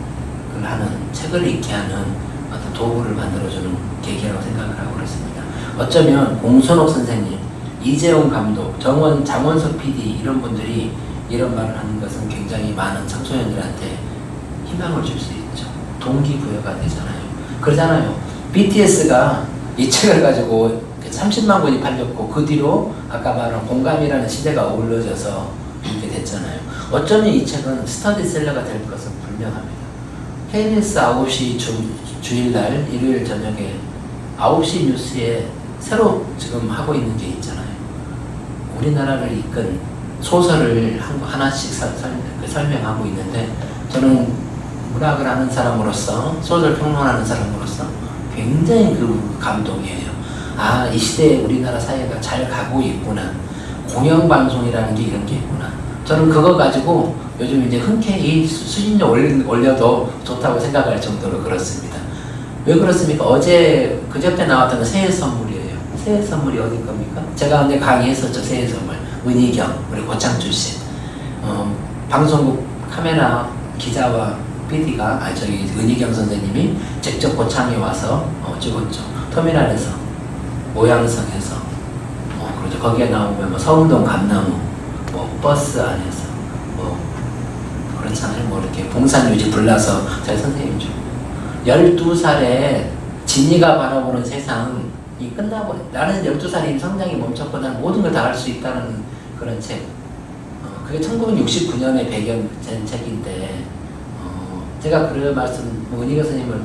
하는, 책을 읽게 하는 어떤 도구를 만들어주는 계기라고 생각을 하고 그렇습니다. 어쩌면 공선옥 선생님, 이재용 감독, 장원석 PD 이런 분들이 이런 말을 하는 것은 굉장히 많은 청소년들한테 희망을 줄 수 있죠. 동기부여가 되잖아요. 그러잖아요. BTS가 이 책을 가지고 30만 권이 팔렸고 그 뒤로 아까 말한 공감이라는 시대가 어우러져서 이렇게 됐잖아요. 어쩌면 이 책은 스터디셀러가 될 것은 분명합니다. KBS 9시 주일날 일요일 저녁에 9시 뉴스에 새로 지금 하고 있는 게 있잖아요. 우리나라를 이끈 소설을 하나씩 설명하고 있는데 저는 문학을 하는 사람으로서 소설 평론하는 사람으로서 굉장히 그 감동이에요. 아, 이 시대에 우리나라 사회가 잘 가고 있구나. 공영방송이라는 게 이런 게 있구나. 저는 그거 가지고 요즘 이제 흔쾌히 수신료 올려도 좋다고 생각할 정도로 그렇습니다. 왜 그렇습니까? 그저께 나왔던 새해 선물이에요. 새해 선물이 어디 겁니까? 제가 근데 강의했었죠. 새해 선물. 은희경, 우리 고창 출신. 방송국 카메라 기자와 PD가, 은희경 선생님이 직접 고창에 와서 찍었죠. 터미널에서, 모양성에서. 그렇죠. 거기에 나오면 뭐 서운동 감나무, 뭐 버스 안에서, 뭐, 그렇잖아요. 뭐 이렇게 봉산유지 불나서 저희 선생님이죠. 12살에 진이가 바라보는 세상이 끝나고, 나는 12살에 성장이 멈췄고 난 모든 걸 다 할 수 있다는 그런 책. 그게 1969년에 배경된 책인데, 제가 그 말씀, 은희경 선생님을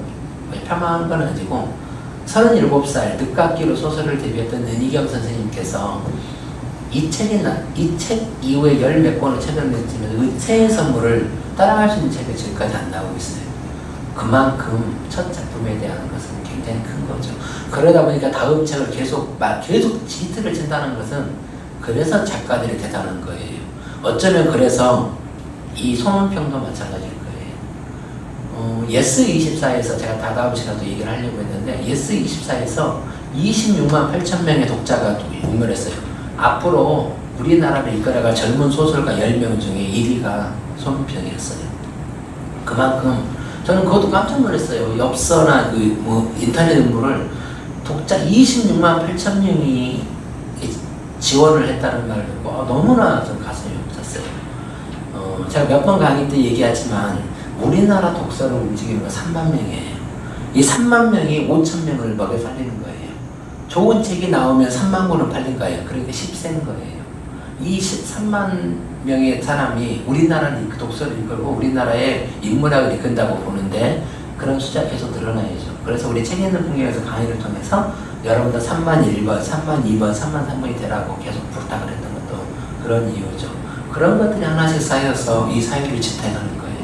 폄하하는 건 아니고, 37살 늦깎이로 소설을 데뷔했던 은희경 선생님께서 이 책 이후에 열 몇 권의 책을 냈지만 새해 선물을 따라갈 수 있는 책이 지금까지 안 나오고 있어요. 그만큼 첫 작품에 대한 것은 굉장히 큰 거죠. 그러다 보니까 다음 책을 계속 히트를 친다는 것은 그래서 작가들이 대단한 거예요. 어쩌면 그래서 이 송은평도 마찬가지일 거예요. 예스24에서 제가 다다음 시간도 얘기를 하려고 했는데, 예스24에서 26만 8천 명의 독자가 응모했어요. 앞으로 우리나라를 이끌어갈 젊은 소설가 10명 중에 1위가 송은평이었어요. 그만큼 저는 그것도 깜짝 놀랐어요. 엽서나 인터넷 응모를 독자 26만 8천 명이 지원을 했다는 말을 듣고 너무나 좀 가슴이 벅찼어요. 제가 몇 번 강의 때 얘기하지만 우리나라 독서를 움직이는 건 3만 명이에요. 이 3만 명이 5천 명을 먹여 살리는 거예요. 좋은 책이 나오면 3만 권은 팔린 거예요. 그러니까 10세인 거예요. 이 3만 명의 사람이 우리나라를 독서를 이끌고 우리나라의 인문학을 이끈다고 보는데, 그런 숫자가 계속 늘어나야죠. 그래서 우리 책 읽는 풍경에서 강의를 통해서 여러분들 3만 1번, 3만 2번, 3만 3번이 되라고 계속 부탁을 했던 것도 그런 이유죠. 그런 것들이 하나씩 쌓여서 이 사회를 지탱하는 거예요.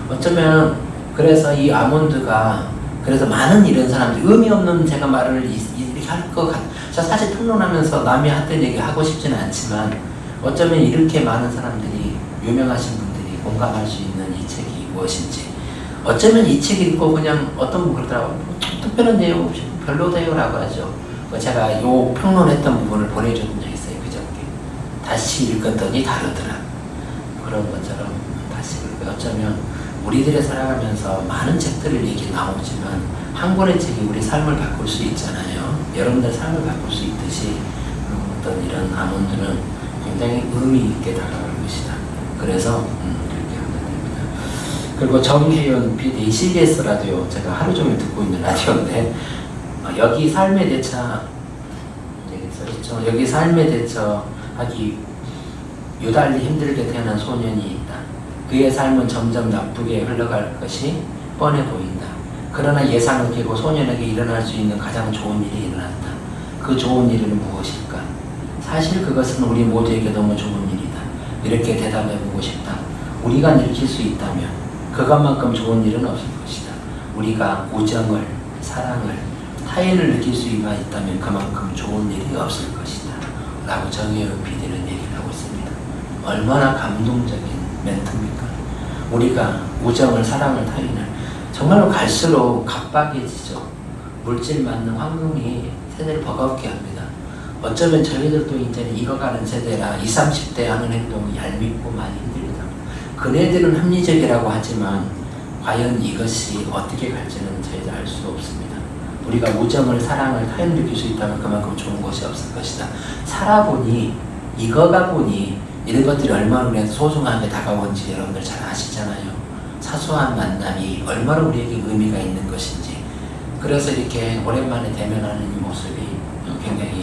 어쩌면 그래서 이 아몬드가, 그래서 많은 이런 사람들이 의미 없는 제가 말을 이렇게 할 것 같아요. 저 사실 평론하면서 남이 하던 얘기 하고 싶지는 않지만, 어쩌면 이렇게 많은 사람들이, 유명하신 분들이 공감할 수 있는 이 책이 무엇인지, 어쩌면 이 책 읽고 그냥 어떤 분 그러더라고요. 특별한 내용 없이 별로대요 라고 하죠. 제가 요 평론했던 부분을 보내준 적이 있어요. 그저께. 다시 읽었더니 다르더라. 그런 것처럼 다시 읽고, 어쩌면 우리들이 살아가면서 많은 책들을 얘기 나오지만 한 권의 책이 우리 삶을 바꿀 수 있잖아요. 여러분들 삶을 바꿀 수 있듯이 어떤 이런 아몬드는 굉장히 의미 있게 다가갈 것이다. 그래서 그렇게 하면 됩니다. 그리고 정혜연 PD, CBS 라디오, 제가 하루 종일 듣고 있는 라디오인데, 여기 삶에 대처, 써있죠. 여기 삶에 대처하기 유달리 힘들게 태어난 소년이 있다. 그의 삶은 점점 나쁘게 흘러갈 것이 뻔해 보인다. 그러나 예상을 깨고 소년에게 일어날 수 있는 가장 좋은 일이 일어났다. 그 좋은 일은 무엇일까? 사실 그것은 우리 모두에게 너무 좋은 일이다. 이렇게 대답해보고 싶다. 우리가 느낄 수 있다면 그것만큼 좋은 일은 없을 것이다. 우리가 우정을, 사랑을, 타인을 느낄 수가 있다면 그만큼 좋은 일이 없을 것이다. 라고 정혜연 PD는 얘기를 하고 있습니다. 얼마나 감동적인 멘트입니까? 우리가 우정을, 사랑을, 타인을, 정말로 갈수록 각박해지죠. 물질 만능 환경이 세대를 버겁게 합니다. 어쩌면 저희들도 이제는 익어가는 세대라 20, 30대 하는 행동이 얄밉고 많이 힘들다. 그네들은 합리적이라고 하지만 과연 이것이 어떻게 갈지는 저희도 알 수 없습니다. 우리가 우정을, 사랑을, 타인을 느낄 수 있다면 그만큼 좋은 것이 없을 것이다. 살아보니, 익어가 보니 이런 것들이 얼마나 우리한테 소중하게 다가오는지 여러분들 잘 아시잖아요. 사소한 만남이 얼마나 우리에게 의미가 있는 것인지. 그래서 이렇게 오랜만에 대면하는 이 모습이 굉장히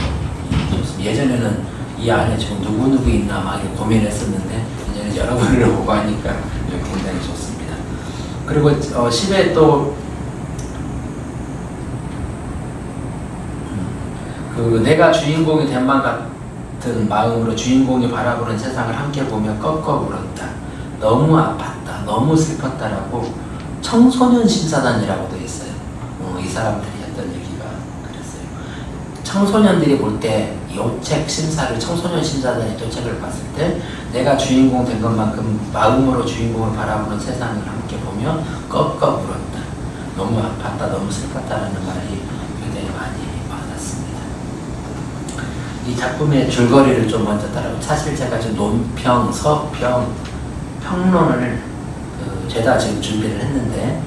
좋습니다. 예전에는 이 안에 지금 누구 있나 막 고민했었는데, 이제는 여러분을 보고 하니까 굉장히 좋습니다. 그리고 10회 또 내가 주인공이 된 만 같은 마음으로 주인공이 바라보는 세상을 함께 보며 꺾어 울었다. 너무 아팠다. 너무 슬펐다라고 청소년 심사단이라고 되어 있어요. 이 사람들이 했던 얘기가 그랬어요. 청소년들이 볼 때 이 책 심사를, 청소년 심사단이 또 책을 봤을 때 내가 주인공 된 것만큼 마음으로 주인공을 바라보는 세상을 함께 보며 꺾어 울었다. 너무 아팠다. 너무 슬펐다라는 말이 굉장히 많이 받았습니다. 이 작품의 줄거리를 좀 먼저 따라고 사실 제가 지금 논평, 서평, 평론을 죄다 지금 준비를 했는데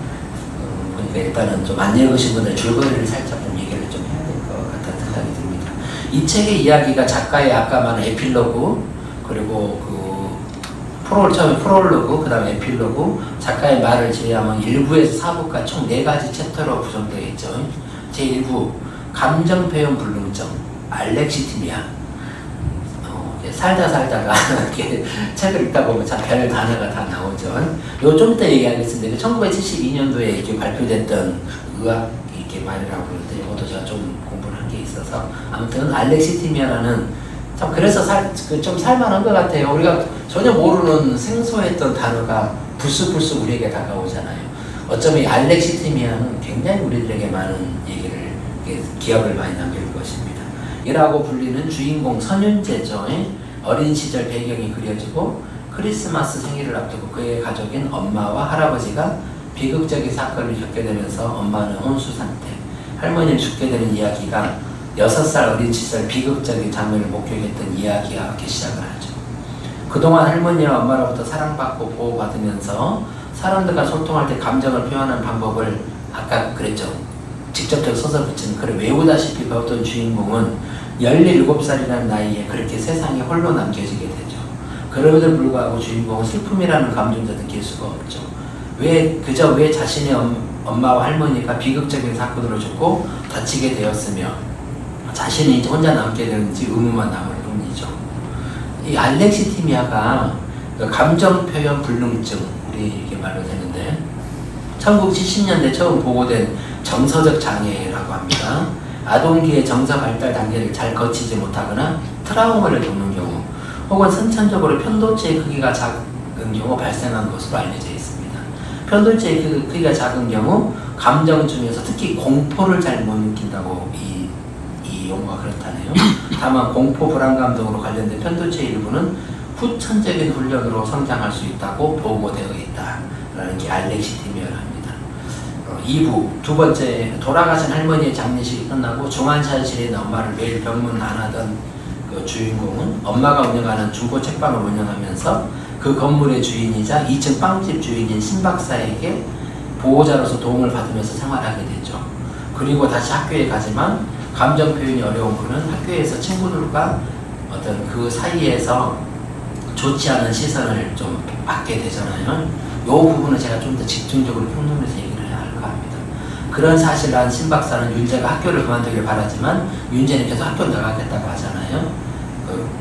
보니까 일단은 좀 안 읽으신 분들 줄거리를 살짝 좀 얘기를 좀 해야 될 것 같다는 생각이 듭니다. 이 책의 이야기가 작가의 아까 말한 에필로그 그리고 처음에 프롤로그, 그 다음에 에필로그, 작가의 말을 제외하면 1부에서 4부까지 총 4가지 챕터로 구성되어 있죠. 제1부, 감정표현 불능증, 알렉시티미아. 살다가 이렇게 책을 읽다 보면 참 별 단어가 다 나오죠. 요 좀 이따 얘기하겠습니다. 1972년도에 이렇게 발표됐던 의학 이렇게 말이라고 그러는데 이것도 제가 좀 공부를 한 게 있어서 아무튼 알렉시티미아라는 참 그래서 좀 살만한 것 같아요. 우리가 전혀 모르는 생소했던 단어가 불쑥불쑥 우리에게 다가오잖아요. 어쩌면 이 알렉시티미아는 굉장히 우리들에게 많은 얘기를 기억을 많이 남길 것입니다. 이라고 불리는 주인공 선윤재죠. 어린 시절 배경이 그려지고 크리스마스 생일을 앞두고 그의 가족인 엄마와 할아버지가 비극적인 사건을 겪게 되면서 엄마는 혼수 상태, 할머니는 죽게 되는 이야기가 6살 어린 시절 비극적인 장면을 목격했던 이야기와 함께 시작을 하죠. 그동안 할머니와 엄마로부터 사랑받고 보호받으면서 사람들과 소통할 때 감정을 표현하는 방법을 아까 그랬죠. 직접적으로 써서 붙이는 글을 외우다시피 배웠던 주인공은 17살이라는 나이에 그렇게 세상에 홀로 남겨지게 되죠. 그럼에도 불구하고 주인공은 슬픔이라는 감정도 느낄 수가 없죠. 왜 자신의 엄마와 할머니가 비극적인 사건으로 죽고 다치게 되었으며 자신이 이제 혼자 남게 되는지 의문만 남을 뿐이죠. 이 알렉시티미아가 감정 표현 불능증, 우리 이렇게 말로 되는데 1970년대 처음 보고된 정서적 장애라고 합니다. 아동기의 정서 발달 단계를 잘 거치지 못하거나 트라우마를 겪는 경우 혹은 선천적으로 편도체의 크기가 작은 경우 발생한 것으로 알려져 있습니다. 편도체의 크기가 작은 경우 감정 중에서 특히 공포를 잘 못 느낀다고 이 용어가 그렇다네요. 다만 공포 불안감 등으로 관련된 편도체 일부는 후천적인 훈련으로 성장할 수 있다고 보고되어 있다라는 게 알렉시티미아를 합니다. 2부 두 번째, 돌아가신 할머니의 장례식이 끝나고 중환자실에 있는 엄마를 매일 병문 안 하던 그 주인공은 엄마가 운영하는 중고 책방을 운영하면서 그 건물의 주인이자 2층 빵집 주인인 신 박사에게 보호자로서 도움을 받으면서 생활하게 되죠. 그리고 다시 학교에 가지만 감정 표현이 어려운 그는 학교에서 친구들과 어떤 그 사이에서 좋지 않은 시선을 좀 받게 되잖아요. 이 부분은 제가 좀 더 집중적으로 평론해서 얘기를 해야 할 것 같습니다. 그런 사실을 안 신 박사는 윤재가 학교를 그만두길 바라지만 윤재는 계속 학교를 나가겠다고 하잖아요.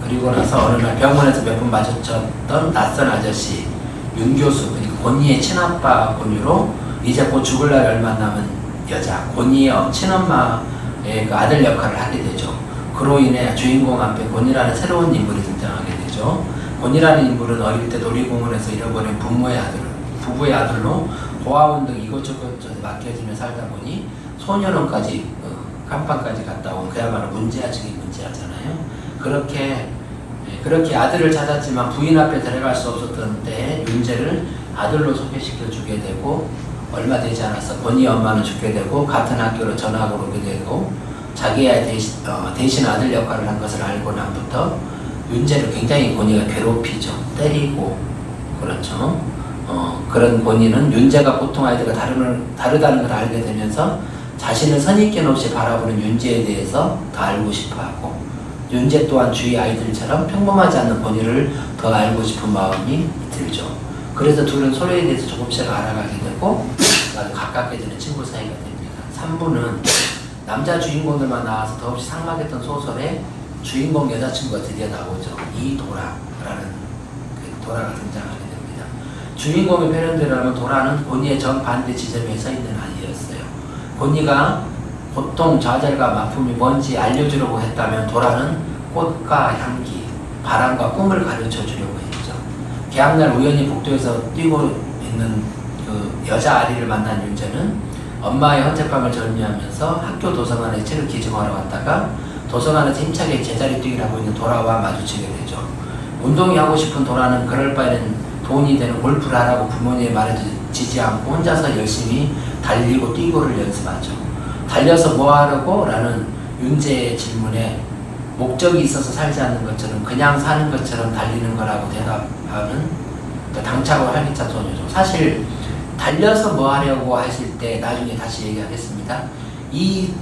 그리고 나서 어느 날 병원에서 몇 번 마주쳤던 낯선 아저씨 윤 교수, 그러니까 권희의 친아빠 권유로 이제 곧 죽을 날이 얼마 남은 여자 권희의 친엄마의 그 아들 역할을 하게 되죠. 그로 인해 주인공 앞에 권희라는 새로운 인물이 등장하게 되죠. 권희라는 인물은 어릴 때 놀이공원에서 잃어버린 부부의 아들로 고아원 등 이것저것 맡겨지며 살다 보니 소년원까지 깜빵까지 갔다 온 그야말로 문제아 중의 문제아잖아요. 그렇게 아들을 찾았지만 부인 앞에 데려갈 수 없었던 때에 윤재를 아들로 소개시켜 주게 되고 얼마 되지 않아서 권희 엄마는 죽게 되고 같은 학교로 전학을 오게 되고 자기 아이 대신 아들 역할을 한 것을 알고 난부터 윤재를 굉장히 권희가 괴롭히죠. 때리고 그렇죠. 그런 권희는 윤재가 보통 아이들과 다르다는 걸 알게 되면서 자신을 선입견 없이 바라보는 윤재에 대해서 더 알고 싶어하고 윤재 또한 주위 아이들처럼 평범하지 않는 권희를 더 알고 싶은 마음이 들죠. 그래서 둘은 서로에 대해서 조금씩 알아가게 되고 가깝게지는 친구 사이가 됩니다. 3부는 남자 주인공들만 나와서 더없이 삭막했던 소설에 주인공 여자친구가 드디어 나오죠. 이도라라는 도라가 등장하게 됩니다. 주인공의 표현대로 하면 도라는 권희의 정반대 지점에 서 있는 아이였어요. 권희가 고통, 좌절과 아픔이 뭔지 알려주려고 했다면 도라는 꽃과 향기, 바람과 꿈을 가르쳐 주려고 했죠. 개학날 우연히 복도에서 뛰고 있는 그 여자 아리를 만난 윤재는 엄마의 헌책방을 절미하면서 학교 도서관에 책을 기증하러 갔다가 도서관에서 힘차게 제자리 뛰기를 하고 있는 도라와 마주치게 되죠. 운동이 하고 싶은 도라는 그럴 바에는 돈이 되는 골프를 하라고 부모님의 말에 지지 않고 혼자서 열심히 달리고 뛰고를 연습하죠. 달려서 뭐 하려고? 라는 윤재의 질문에 목적이 있어서 살지 않는 것처럼 그냥 사는 것처럼 달리는 거라고 대답하는 당차고 활기찬 소녀죠. 사실 달려서 뭐 하려고 하실 때 나중에 다시 얘기하겠습니다. 이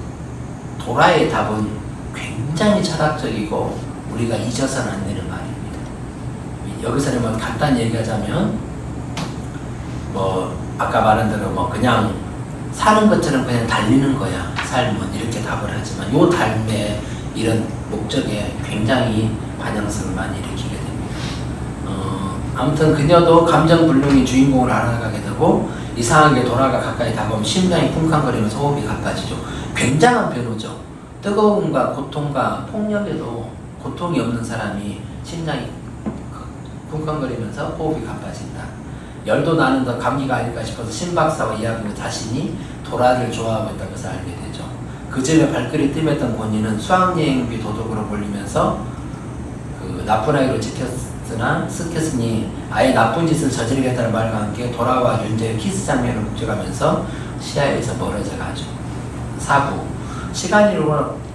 도라의 답은 굉장히 철학적이고 우리가 잊어서는 안 되는 말입니다. 여기서는 뭐 간단히 얘기하자면 뭐 아까 말한 대로 뭐 그냥 사는 것처럼 그냥 달리는 거야 삶은, 이렇게 답을 하지만 요 삶의 이런 목적에 굉장히 반영성을 많이 일으키게 됩니다. 아무튼 그녀도 감정불능이 주인공을 알아가게 되고 이상하게 도라가 가까이 다가오면 심장이 쿵쾅거리면서 호흡이 가빠지죠. 굉장한 변호죠. 뜨거움과 고통과 폭력에도 고통이 없는 사람이 심장이 쿵쾅거리면서 호흡이 가빠진다. 열도 나는 더 감기가 아닐까 싶어서 신 박사와 이야기하고 자신이 도라를 좋아하고 있다는 것을 알게 되죠. 그 즈음에 발길이 뜸했던 본인은 수학여행비 도둑으로 몰리면서 그 나쁜 아이로 찍혔으니 아예 나쁜 짓을 저지르겠다는 말과 함께 도라와 윤재의 키스 장면을 목격하면서 시야에서 멀어져 가죠. 사부, 시간이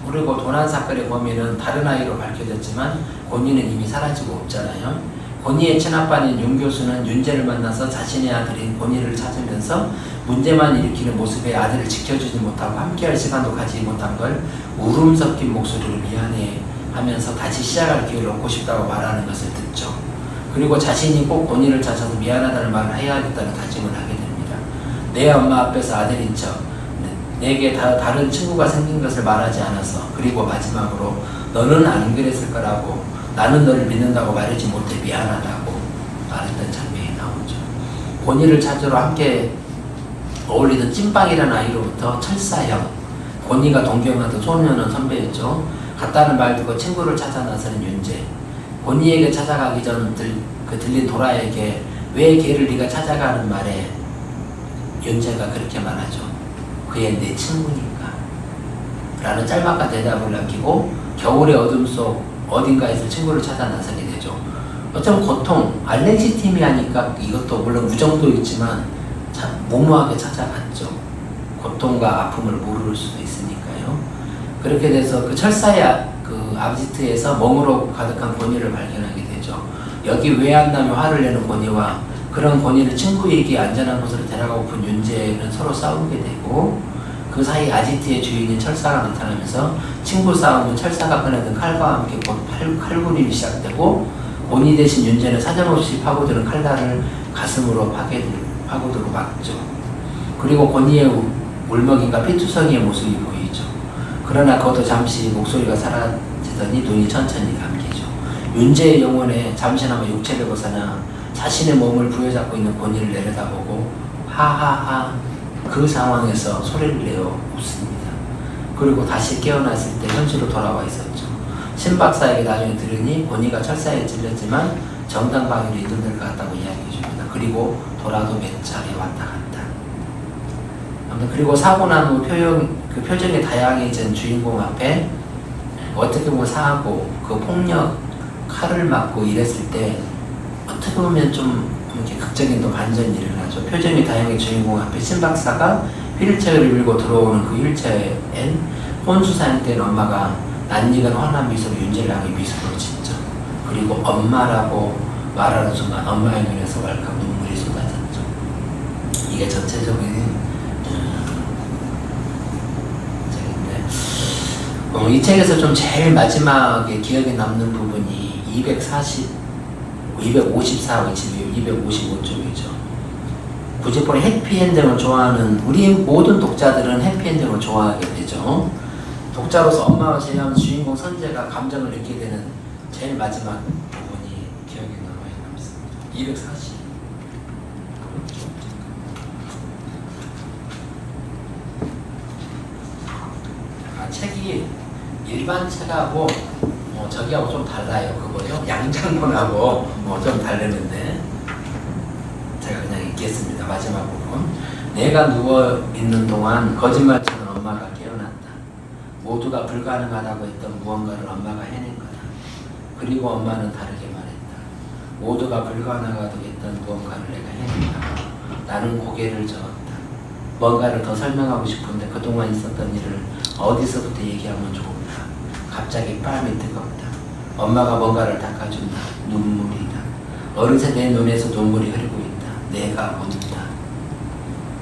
흐르고 도난 사건의 범인은 다른 아이로 밝혀졌지만 권희는 이미 사라지고 없잖아요. 권희의 친아빠인 윤 교수는 윤재를 만나서 자신의 아들인 권희를 찾으면서 문제만 일으키는 모습에 아들을 지켜주지 못하고 함께할 시간도 가지지 못한 걸 울음 섞인 목소리로 미안해 하면서 다시 시작할 기회를 얻고 싶다고 말하는 것을 듣죠. 그리고 자신이 꼭 권희를 찾아서 미안하다는 말을 해야겠다는 다짐을 하게 됩니다. 내 엄마 앞에서 아들인 척 내게 다른 친구가 생긴 것을 말하지 않아서, 그리고 마지막으로 너는 안 그랬을 거라고, 나는 너를 믿는다고 말하지 못해 미안하다고 말했던 장면이 나오죠. 권희를 찾으러 함께 어울리던 찐빵이라는 아이로부터 철사형, 권희가 동경하던 소년은 선배였죠. 같다는 말 듣고 친구를 찾아 나서는 윤재. 권희에게 찾아가기 전 들린 도라에게 왜 걔를 네가 찾아가는 말에 윤재가 그렇게 말하죠. 그의 내 친구니까 라는 짤막한 대답을 남기고 겨울의 어둠 속 어딘가에서 친구를 찾아 나서게 되죠. 어쩌면 고통, 알렌시티미아니까 이것도 물론 무정도 있지만 참 무모하게 찾아갔죠. 고통과 아픔을 모를 수도 있으니까요. 그렇게 돼서 그 철사의 그 아지트에서 멍으로 가득한 권희를 발견하게 되죠. 여기 왜 안 나며 화를 내는 권희와 그런 권희를 친구에게 안전한 곳으로 데려가고픈 윤재는 서로 싸우게 되고, 그 사이 아지트의 주인인 철사가 나타나면서 친구 싸움은 철사가 꺼내든 칼과 함께 곧 칼군이 시작되고, 권희 대신 윤재는 사정없이 파고드는 칼날을 가슴으로 파고들고 막죠. 그리고 권희의 울먹이가 피투성이의 모습이 보이죠. 그러나 그것도 잠시 목소리가 사라지더니 눈이 천천히 감기죠. 윤재의 영혼에 잠시나마 육체를 벗어나 자신의 몸을 부여잡고 있는 권희를 내려다보고 하하하 그 상황에서 소리를 내어 웃습니다. 그리고 다시 깨어났을 때 현실로 돌아와 있었죠. 신 박사에게 나중에 들으니 권희가 철사에 찔렸지만 정당 방위로 이동될 것 같다고 이야기해 줍니다. 그리고 돌아도 몇 차례 왔다 갔다. 아무튼 그리고 사고 난 후 표정이 다양해진 주인공 앞에 어떻게 보면 사고, 그 폭력, 칼을 맞고 이랬을 때 어떻게 보면 좀 이렇게 극적인 또 반전이 일어나죠. 표정이 다양한 주인공 앞에 신 박사가 휠체어를 밀고 들어오는 그 휠체어엔 혼수사형된 엄마가 낯익은 환한 미소로 윤재를 향해 미소를 짓죠. 그리고 엄마라고 말하는 순간 엄마의 눈에서 왈칵 눈물이 쏟아졌죠. 이게 전체적인 책인데, 이 책에서 좀 제일 마지막에 기억에 남는 부분이 254, 255쪽이죠. 구제본의 해피엔딩을 좋아하는 우리 모든 독자들은 해피엔딩을 좋아하게 되죠. 독자로서 엄마와 제외하면 주인공 선재가 감정을 느끼게 되는 제일 마지막 부분이 기억에 남습니다. 240. 책이 일반 책하고 저기하고 좀 달라요. 그거죠. 양장본하고 좀 다르는데 제가 그냥 읽겠습니다. 마지막 부분. 내가 누워있는 동안 거짓말처럼 엄마가 깨어났다. 모두가 불가능하다고 했던 무언가를 엄마가 해낸 거다. 그리고 엄마는 다르게 말했다. 모두가 불가능하다고 했던 무언가를 내가 해낸다. 나는 고개를 저었다. 뭔가를 더 설명하고 싶은데 그동안 있었던 일을 어디서부터 얘기하면 좋을까? 갑자기 뺨이 뜨겁다. 엄마가 뭔가를 닦아준다. 눈물이다. 어느새 내 눈에서 눈물이 흐르고 있다. 내가 운다.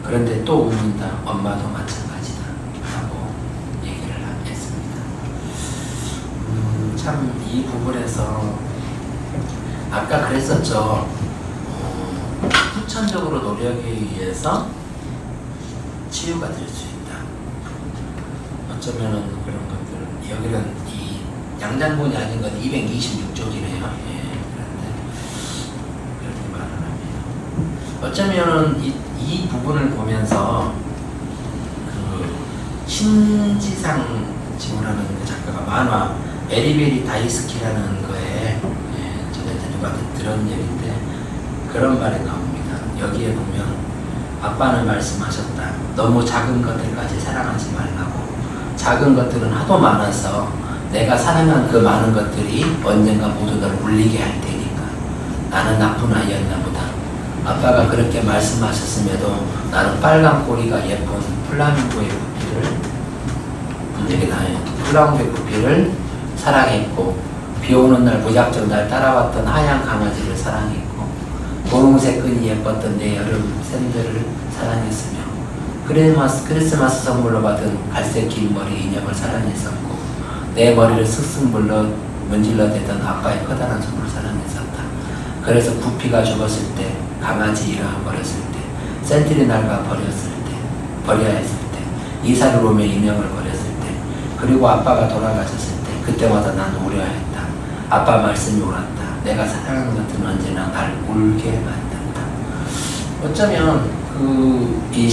그런데 또 웃는다. 엄마도 마찬가지다. 라고 얘기를 했습니다. 참 이 부분에서 아까 그랬었죠. 후천적으로 노력에 의해서 치유가 될 수 있다. 어쩌면은 그런 것들, 여기는 이 양장본이 아닌 건 226쪽이네요. 예, 그런데 그렇게 말을 합니다. 어쩌면은 이 부분을 보면서 그 신지상 지우라는 그 작가가 만화 베리베리 다이스키라는 거에 전에 누가 들은 얘기인데 그런 말이 나옵니다. 여기에 보면 아빠는 말씀하셨다. 너무 작은 것들까지 사랑하지 말라고. 작은 것들은 하도 많아서 내가 사랑한 그 많은 것들이 언젠가 모두 널 울리게 할 테니까. 나는 나쁜 아이였나 보다. 아빠가 그렇게 말씀하셨음에도 나는 빨간 꼬리가 예쁜 플라밍고의 구피를 되게 나요. 플라밍고의 구피를 사랑했고 비오는 날 무작정 날 따라왔던 하얀 강아지를 사랑했고 분홍색 끈이 예뻤던 내 여름 샌들을 사랑했으며 크리스마스 선물로 받은 갈색 긴 머리 인형을 사랑했었고 내 머리를 쓱쓱 문질러대던 아빠의 커다란 손을 사랑했었다. 그래서 구피가 죽었을 때, 강아지 잃어버렸을 때, 센트리 날가 버려야 했을 때, 이사를 오며 인형을 버렸을 때, 그리고 아빠가 돌아가셨을 때 그때마다 난 우려했다. 아빠 말씀이 옳았다. 내가 사랑하는 것들은 언제나 날 울게 만든다. 어쩌면 이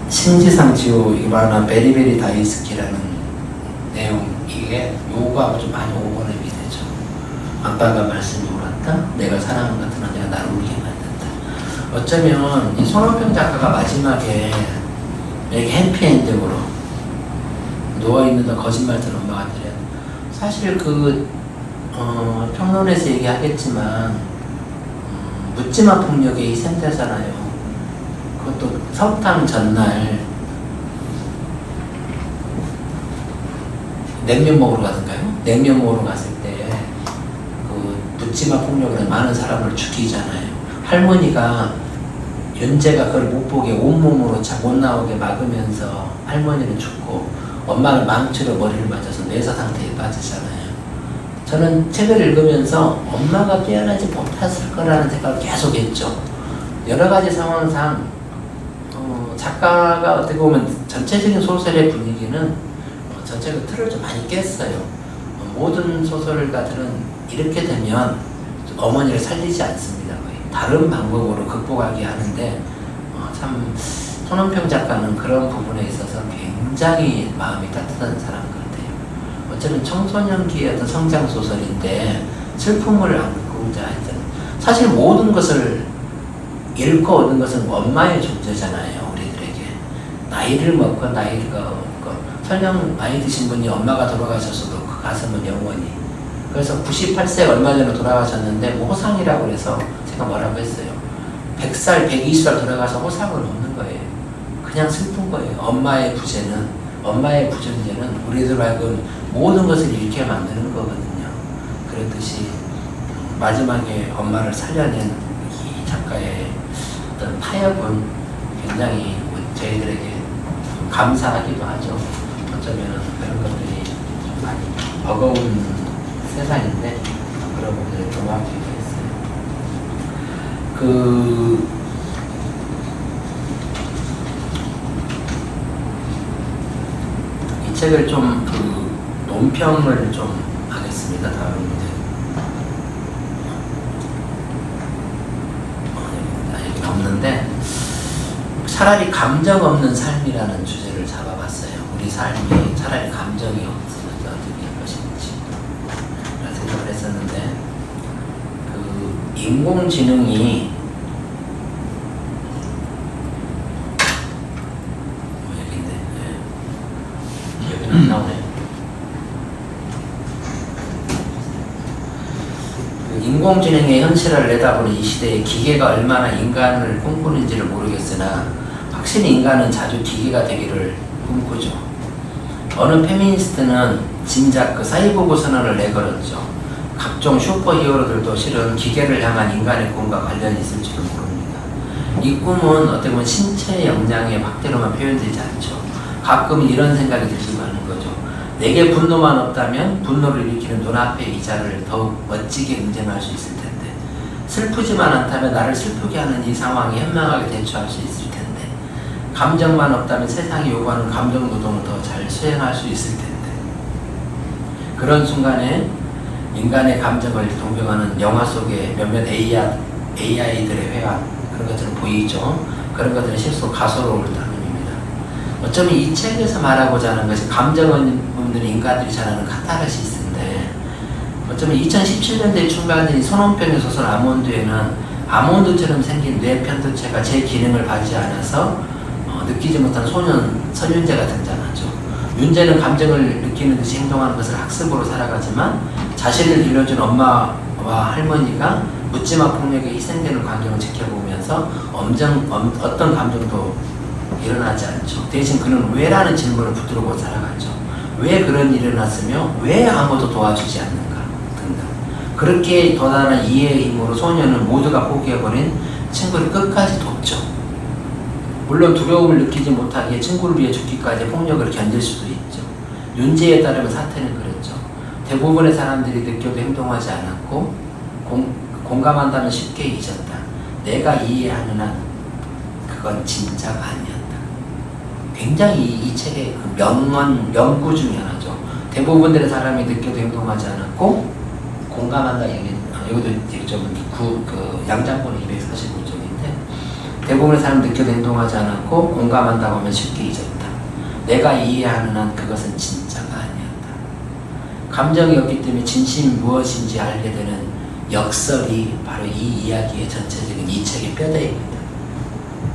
신지상 지우 이 만화 베리베리 다이스키라는 내용 이게 요거하고 좀 많이 오버랩이 되죠. 아빠가 말씀이 옳았다. 내가 사랑하는 것들은 언제나 날 울게 만든다. 어쩌면 이 손원평 작가가 마지막에 이렇게 해피엔딩으로 누워있는 거짓말처럼 엄마가 드려. 사실 평론에서 얘기하겠지만 묻지마 폭력에 희생되잖아요. 그것도 성탕 전날 냉면 먹으러 가던가요? 냉면 먹으러 갔을 때 묻지마 폭력으로 많은 사람을 죽이잖아요. 할머니가 윤재가 그걸 못 보게 온몸으로 못 나오게 막으면서 할머니는 죽고 엄마는 망치로 머리를 맞아서 뇌사 상태에 빠지잖아요. 저는 책을 읽으면서 엄마가 깨어나지 못했을 거라는 생각을 계속 했죠. 여러 가지 상황상 작가가 어떻게 보면 전체적인 소설의 분위기는 전체적 틀을 좀 많이 깼어요. 모든 소설가들은 이렇게 되면 어머니를 살리지 않습니다. 거의 다른 방법으로 극복하게 하는데 참 손원평 작가는 그런 부분에 있어서 굉장히 마음이 따뜻한 사람 같아요. 어쩌면 청소년기의 어떤 성장 소설인데 슬픔을 안고자 했던 사실 모든 것을 잃고 얻은 것은 엄마의 존재잖아요. 우리들에게 나이를 먹고 나이가 없고 설령 나이 드신 분이 엄마가 돌아가셨어도 그 가슴은 영원히 그래서 98세 얼마 전에 돌아가셨는데 뭐 호상이라고 그래서 제가 뭐라고 했어요. 100살, 120살 돌아가서 호상은 없는 거예요. 그냥 슬픈 거예요. 엄마의 부존재는 우리들 하여금 모든 것을 잃게 만드는 거거든요. 그랬듯이 마지막에 엄마를 살려낸 이 작가의 어떤 타협은 굉장히 저희들에게 감사하기도 하죠. 어쩌면 그런 것들이 좀 많이 버거운 세상인데 그런 부분을 경험하기도 했어요. 이 책을 좀 논평을 좀 하겠습니다. 다음 문제. 얘기 없는데 차라리 감정 없는 삶이라는 주제를 잡아봤어요. 우리 삶이 차라리 감정이 없으면 어떻게 할 것인지 라는 생각을 했었는데 인공지능이 여기는 안 나오네. 인공지능의 현실을 내다보는 이 시대에 기계가 얼마나 인간을 꿈꾸는지를 모르겠으나 확실히 인간은 자주 기계가 되기를 꿈꾸죠. 어느 페미니스트는 진작 그 사이보그 선언을 내걸었죠. 각종 슈퍼히어로들도 실은 기계를 향한 인간의 꿈과 관련이 있을지도 모릅니다. 이 꿈은 어떻게 보면 신체 역량의 확대로만 표현되지 않죠. 가끔 이런 생각이 들기도 하는 거죠. 내게 분노만 없다면 분노를 일으키는 눈앞의 이자를 더욱 멋지게 응징할 수 있을 텐데, 슬프지만 않다면 나를 슬프게 하는 이 상황에 현명하게 대처할 수 있을 텐데, 감정만 없다면 세상이 요구하는 감정 노동을 더 잘 수행할 수 있을 텐데, 그런 순간에 인간의 감정을 동경하는 영화 속의 몇몇 AI들의 회화, 그런 것들은 보이죠. 그런 것들은 실속 가소로울 따름입니다. 어쩌면 이 책에서 말하고자 하는 것이 감정 없는 인간들이 잘하는 카타르시스인데, 어쩌면 2017년대 출간된 손원평의 소설 아몬드에는 아몬드처럼 생긴 뇌 편도체가 제 기능을 받지 않아서 느끼지 못한 선윤재가 등장하죠. 윤재는 감정을 느끼는 듯이 행동하는 것을 학습으로 살아가지만 자신을 길러준 엄마와 할머니가 묻지마 폭력에 희생되는 광경을 지켜보면서 어떤 감정도 일어나지 않죠. 대신 그는 왜라는 질문을 붙들고 살아가죠. 왜 그런 일이 일어났으며 왜 아무도 도와주지 않는가 등등. 그렇게 도달한 이해의 힘으로 소녀는 모두가 포기해버린 친구를 끝까지 돕죠. 물론 두려움을 느끼지 못하기에 친구를 위해 죽기까지 폭력을 견딜 수도 있죠. 윤재에 따르면 사태는 그랬죠. 대부분의 사람들이 느껴도 행동하지 않았고 공감한다면 쉽게 잊었다. 내가 이해하는 한 그건 진짜가 아니었다. 굉장히 이 책의 그 명구 중에 하나죠. 대부분의 사람이 느껴도 행동하지 않았고 공감한다 얘기. 이것도 좀 그 양장본의 245쪽인데, 대부분의 사람이 느껴도 행동하지 않았고 공감한다고 하면 쉽게 잊었다. 내가 이해하는 한 그것은 진짜가 아니었다. 감정이 없기 때문에 진심이 무엇인지 알게 되는 역설이 바로 이 이야기의 전체적인 이 책의 뼈대입니다.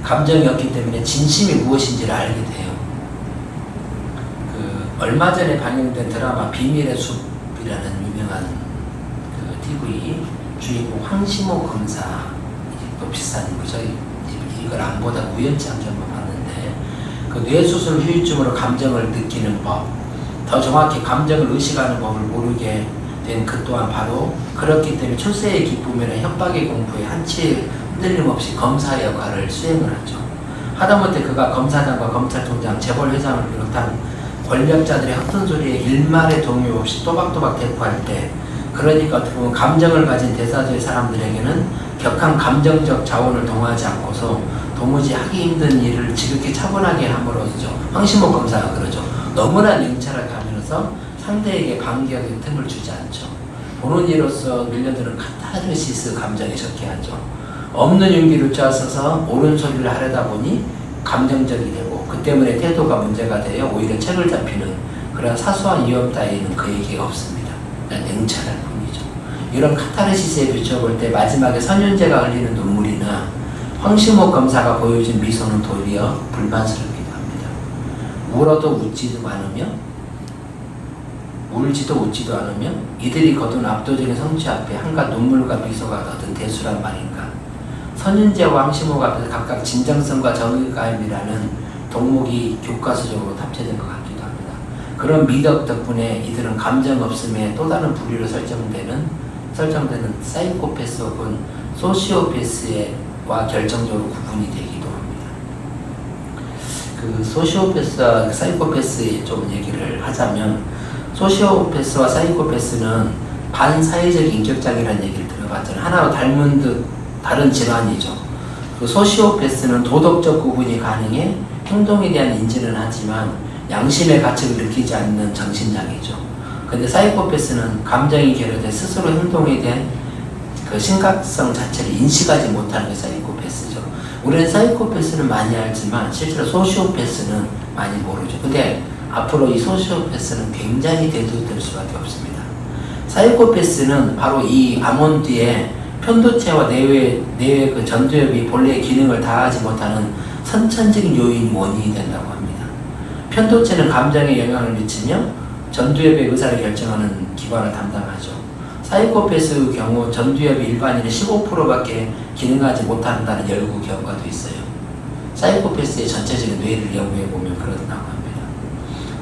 감정이 없기 때문에 진심이 무엇인지를 알게 돼요. 얼마 전에 방영된 드라마 비밀의 숲이라는 유명한 그 TV 주인공 황시모 검사, 또 비싼 거죠. 이걸 안 보다 우연치 않게 한번 봤는데, 그 뇌수술 후유증으로 감정을 느끼는 법, 더 정확히 감정을 의식하는 법을 모르게 된 그 또한 바로 그렇기 때문에 출세의 기쁨이나 협박의 공포에 한치 흔들림 없이 검사의 역할을 수행을 하죠. 하다못해 그가 검사장과 검찰총장, 재벌회장을 비롯한 권력자들의 허튼 소리에 일말의 동요 없이 또박또박 대꾸할 때, 그러니까 어떻게 보면 감정을 가진 대사주의 사람들에게는 격한 감정적 자원을 동하지 않고서 도무지 하기 힘든 일을 지극히 차분하게 함으로써, 황시모 검사가 그러죠. 너무나 냉철하게 하면서 상대에게 반격의 틈을 주지 않죠. 보는 이로써 밀려드는 카타르시스 감정이 적게 하죠. 없는 용기를 짜서서 옳은 소리를 하려다 보니 감정적이 되고, 그 때문에 태도가 문제가 되어 오히려 책을 잡히는 그런 사소한 위험 따위는 그에게 없습니다. 그냥 냉철할 뿐이죠. 이런 카타르시스에 비춰볼 때 마지막에 선윤재가 흘리는 눈물이나 황시모 검사가 보여준 미소는 도리어 불만스럽기도 합니다. 울어도 웃지도 않으며 울지도 웃지도 않으며 이들이 거둔 압도적인 성취 앞에 한갓 눈물과 미소가 얻은 대수란 말인가. 선윤재와 황시모가 각각 진정성과 정의감이라는 동목이 교과서적으로 탑재된 것 같기도 합니다. 그런 미덕 덕분에 이들은 감정 없음에 또 다른 부류로 설정되는 사이코패스 혹은 소시오패스와 결정적으로 구분이 되기도 합니다. 그 소시오패스와 사이코패스의 좀 얘기를 하자면, 소시오패스와 사이코패스는 반사회적 인격장애라는 얘기를 들어봤잖아요. 하나로 닮은 듯 다른 질환이죠. 그 소시오패스는 도덕적 구분이 가능해 행동에 대한 인지는 하지만 양심의 가책을 느끼지 않는 정신장애죠. 근데 사이코패스는 감정이 결여돼 스스로 행동에 대한 그 심각성 자체를 인식하지 못하는 게 사이코패스죠. 우리는 사이코패스는 많이 알지만 실제로 소시오패스는 많이 모르죠. 근데 앞으로 이 소시오패스는 굉장히 대두될 수밖에 없습니다. 사이코패스는 바로 이 아몬드의 편도체와 내외 그 전두엽이 본래의 기능을 다하지 못하는 선천적인 요인이 원인이 된다고 합니다. 편도체는 감정에 영향을 미치며 전두엽의 의사를 결정하는 기관을 담당하죠. 사이코패스의 경우 전두엽이 일반인의 15%밖에 기능하지 못한다는 연구 결과도 있어요. 사이코패스의 전체적인 뇌를 연구해보면 그렇다고 합니다.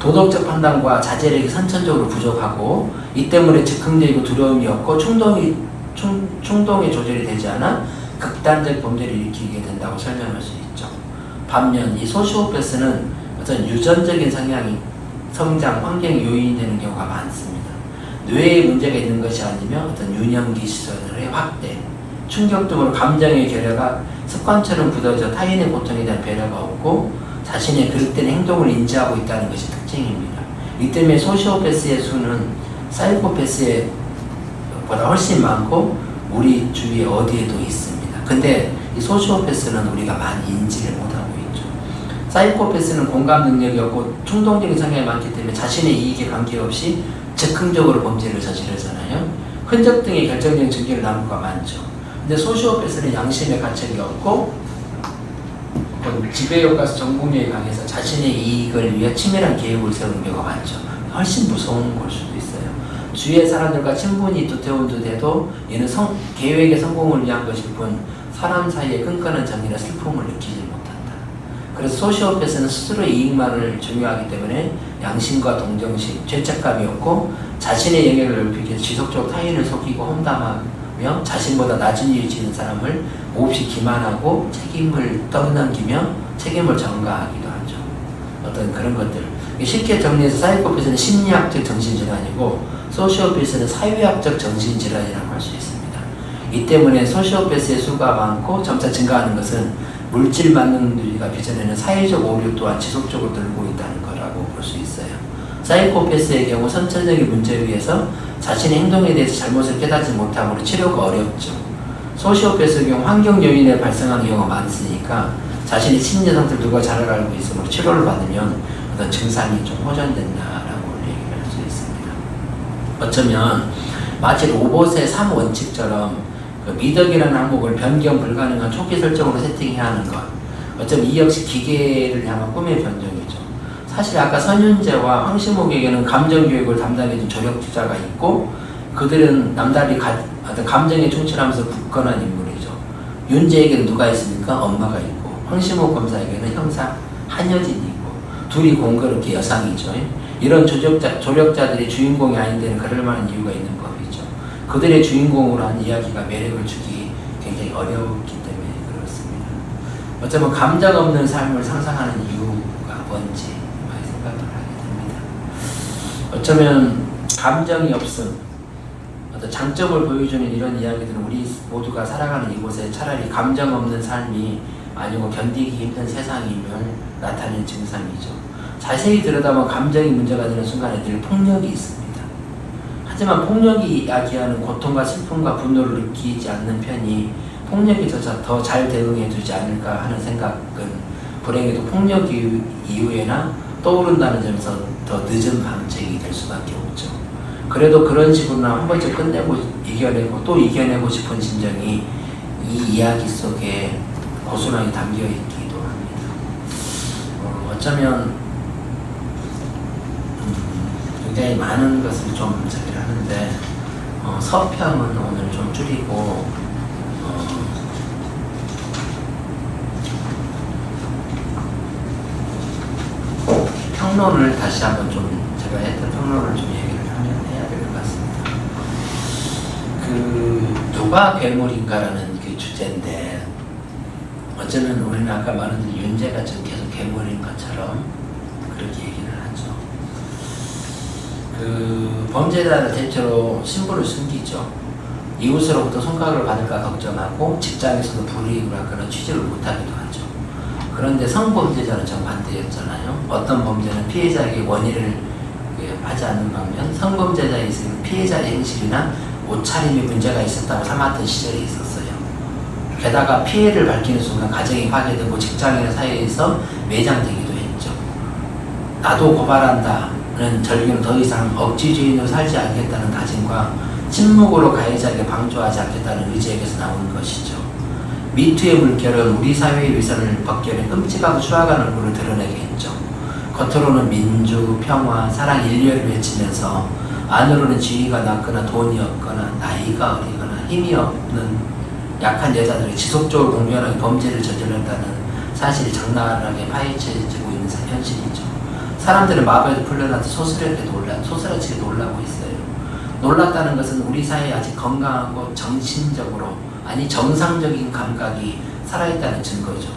도덕적 판단과 자제력이 선천적으로 부족하고 이 때문에 즉흥적이고 두려움이 없고 충동의 조절이 되지 않아 극단적 범죄를 일으키게 된다고 설명할 수 있죠. 반면 이 소시오패스는 어떤 유전적인 성향이 성장, 환경 요인이 되는 경우가 많습니다. 뇌에 문제가 있는 것이 아니면 어떤 유년기 시설의 확대, 충격 등으로 감정의 결여가 습관처럼 굳어져 타인의 고통에 대한 배려가 없고 자신의 그릇된 행동을 인지하고 있다는 것이 특징입니다. 이 때문에 소시오패스의 수는 사이코패스의 보다 훨씬 많고 우리 주위에 어디에도 있습니다. 근데 이 소시오패스는 우리가 많이 인지를 못하고 있죠. 사이코패스는 공감 능력이 없고 충동적인 성향이 많기 때문에 자신의 이익에 관계없이 즉흥적으로 범죄를 저지르잖아요. 흔적 등의 결정적인 증거를 남은 경우가 많죠. 근데 소시오패스는 양심의 가책이 없고 지배효과에서 정복력이 강해서 자신의 이익을 위해 치밀한 계획을 세우는 경우가 많죠. 훨씬 무서운 걸 수도 있어요. 주위의 사람들과 친분이 두터운 듯해도 얘는 계획의 성공을 위한 것일 뿐 사람 사이에 끈끈한 정이나 슬픔을 느끼지 못한다. 그래서 소시오패스는 스스로 이익만을 중요하기 때문에 양심과 동정심, 죄책감이 없고 자신의 영역을 넓히기 위해서 지속적으로 타인을 속이고 험담하며 자신보다 낮은 위치에 있는 사람을 몹시 기만하고 책임을 떠넘기며 책임을 전가하기도 하죠. 어떤 그런 것들. 쉽게 정리해서 사이코패스는 심리학적 정신질환이고 소시오패스는 사회학적 정신질환이라고 할 수 있습니다. 이 때문에 소시오패스의 수가 많고 점차 증가하는 것은 물질 만능주의가 빚어내는 사회적 오류 또한 지속적으로 늘고 있다는 거라고 볼 수 있어요. 사이코패스의 경우 선천적인 문제에 의해서 자신의 행동에 대해서 잘못을 깨닫지 못하므로 치료가 어렵죠. 소시오패스의 경우 환경 요인에 발생하는 경우가 많으니까 자신의 심리 상태를 누가 잘 알고 있으므로 치료를 받으면 어떤 증상이 좀 호전된다라고 얘기를 할 수 있습니다. 어쩌면 마치 로봇의 3원칙처럼 그 미덕이라는 항목을 변경 불가능한 초기 설정으로 세팅해야 하는 것. 어쩌면 이 역시 기계를 향한 꿈의 변종이죠. 사실 아까 선윤재와 황시목에게는 감정교육을 담당해준 조력주자가 있고 그들은 남달리 어떤 감정에 충실하면서 굳건한 인물이죠. 윤재에게는 누가 있습니까? 엄마가 있고 황시목 검사에게는 형사 한여진이 있고 둘이 공교롭게 여상이죠. 이런 조력자들이 주인공이 아닌 데는 그럴 만한 이유가 있는 법이죠. 그들의 주인공으로 한 이야기가 매력을 주기 굉장히 어렵기 때문에 그렇습니다. 어쩌면 감정 없는 삶을 상상하는 이유가 뭔지 많이 생각을 하게 됩니다. 어쩌면 감정이 없음, 어떤 장점을 보여주는 이런 이야기들은 우리 모두가 살아가는 이곳에 차라리 감정 없는 삶이 아니고 견디기 힘든 세상임을 나타내는 증상이죠. 자세히 들여다보면 감정이 문제가 되는 순간에 늘 폭력이 있습니다. 하지만 폭력이 야기하는 고통과 슬픔과 분노를 느끼지 않는 편이 폭력에 더 잘 대응해 두지 않을까 하는 생각은 불행히도 폭력 이후에나 떠오른다는 점에서 더 늦은 방책이 될 수밖에 없죠. 그래도 그런 식으로 한 번쯤 끝내고 이겨내고 또 이겨내고 싶은 심정이 이 이야기 속에 고스란히 담겨 있기도 합니다. 어쩌면 굉장히 많은 것을 좀 저기를 하는데 서평은 오늘 좀 줄이고 평론을 다시 한번 좀 제가 했던 평론을 좀 얘기를 해야 될 것 같습니다. 그 누가 괴물인가라는 그 주제인데 어쩌면 우리는 아까 말한 대로 윤재가 지금 계속 괴물인 것처럼 그렇게 얘기를 하죠. 그 범죄자는 대체로 신분을 숨기죠. 이웃으로부터 손가락을 받을까 걱정하고 직장에서도 불이익을 하거나 취직을 못하기도 하죠. 그런데 성범죄자는 정반대였잖아요. 어떤 범죄는 피해자에게 원인을 하지 않는 반면 성범죄자에 있으면 피해자의 행실이나 옷차림에 문제가 있었다고 삼았던 시절이 있었어요. 게다가 피해를 밝히는 순간 가정이 파괴되고 직장이나 사회에서 매장되기도 했죠. 나도 고발한다는 절규는 더 이상 억지주의로 살지 않겠다는 다짐과 침묵으로 가해자에게 방조하지 않겠다는 의지에게서 나오는 것이죠. 미투의 물결은 우리 사회의 위선을 벗겨내 끔찍하고 추악한 얼굴을 드러내게 했죠. 겉으로는 민주, 평화, 사랑, 인류를 외치면서 안으로는 지위가 낮거나 돈이 없거나 나이가 어리거나 힘이 없는 약한 여자들이 지속적으로 공연하게 범죄를 저지른다는 사실이 적나라하게 파헤쳐지고 있는 현실이죠. 사람들은 마법에 풀려나서 소스라치게 놀라고 있어요. 놀랐다는 것은 우리 사회에 아직 건강하고 정신적으로, 아니 정상적인 감각이 살아있다는 증거죠.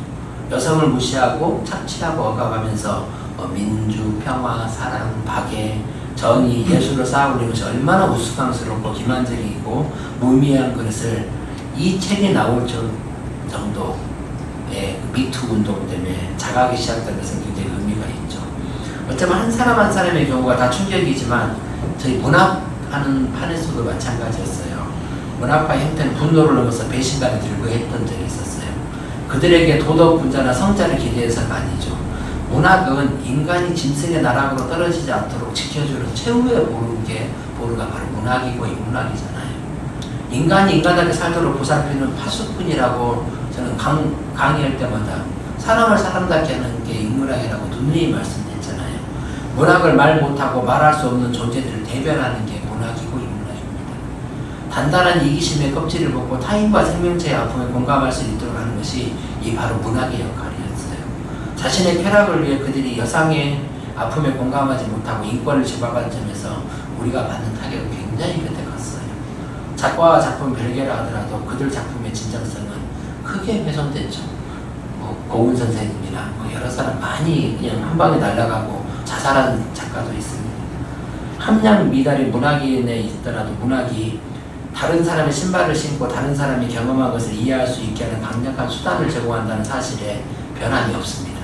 여성을 무시하고 착취하고 억압하면서 민주, 평화, 사랑, 박애, 정의, 예술을 쌓아오는 것이 얼마나 우스꽝스럽고 기만적이고 무미한 것을 이 책이 나올 정도의 미투 운동 때문에 자각이 시작된 것은 굉장히 의미가 있죠. 어쩌면 한 사람 한 사람의 경우가 다 충격이지만 저희 문학하는 판에서도 마찬가지였어요. 문학파의 형태는 분노를 넘어서 배신감이 들고 했던 적이 있었어요. 그들에게 도덕 분자나 성자를 기대해서가 아니죠. 문학은 인간이 짐승의 나락으로 떨어지지 않도록 지켜주는 최후의 보루가 바로 문학이고 인문학이잖아요. 인간이 인간답게 살도록 보살피는 파수꾼이라고 저는 강의할 때마다 사람을 사람답게 하는 게 인문학이라고 누누이 말씀드렸잖아요. 문학을 말 못하고 말할 수 없는 존재들을 대변하는 게 문학이고 인문학입니다. 단단한 이기심의 껍질을 벗고 타인과 생명체의 아픔에 공감할 수 있도록 하는 것이 이 바로 문학의 역할이었어요. 자신의 쾌락을 위해 그들이 여성의 아픔에 공감하지 못하고 인권을 제압한 점에서 우리가 받는 타격은 굉장히 끝에 컸어요. 작가와 작품 별개라 하더라도 그들 작품의 진정성은 크게 훼손됐죠. 고은 선생님이나 여러 사람 많이 그냥 한 방에 날아가고 자살한 작가도 있습니다. 함량 미달의 문학인에 있더라도 문학이 다른 사람의 신발을 신고 다른 사람이 경험한 것을 이해할 수 있게 하는 강력한 수단을 제공한다는 사실에 변함이 없습니다.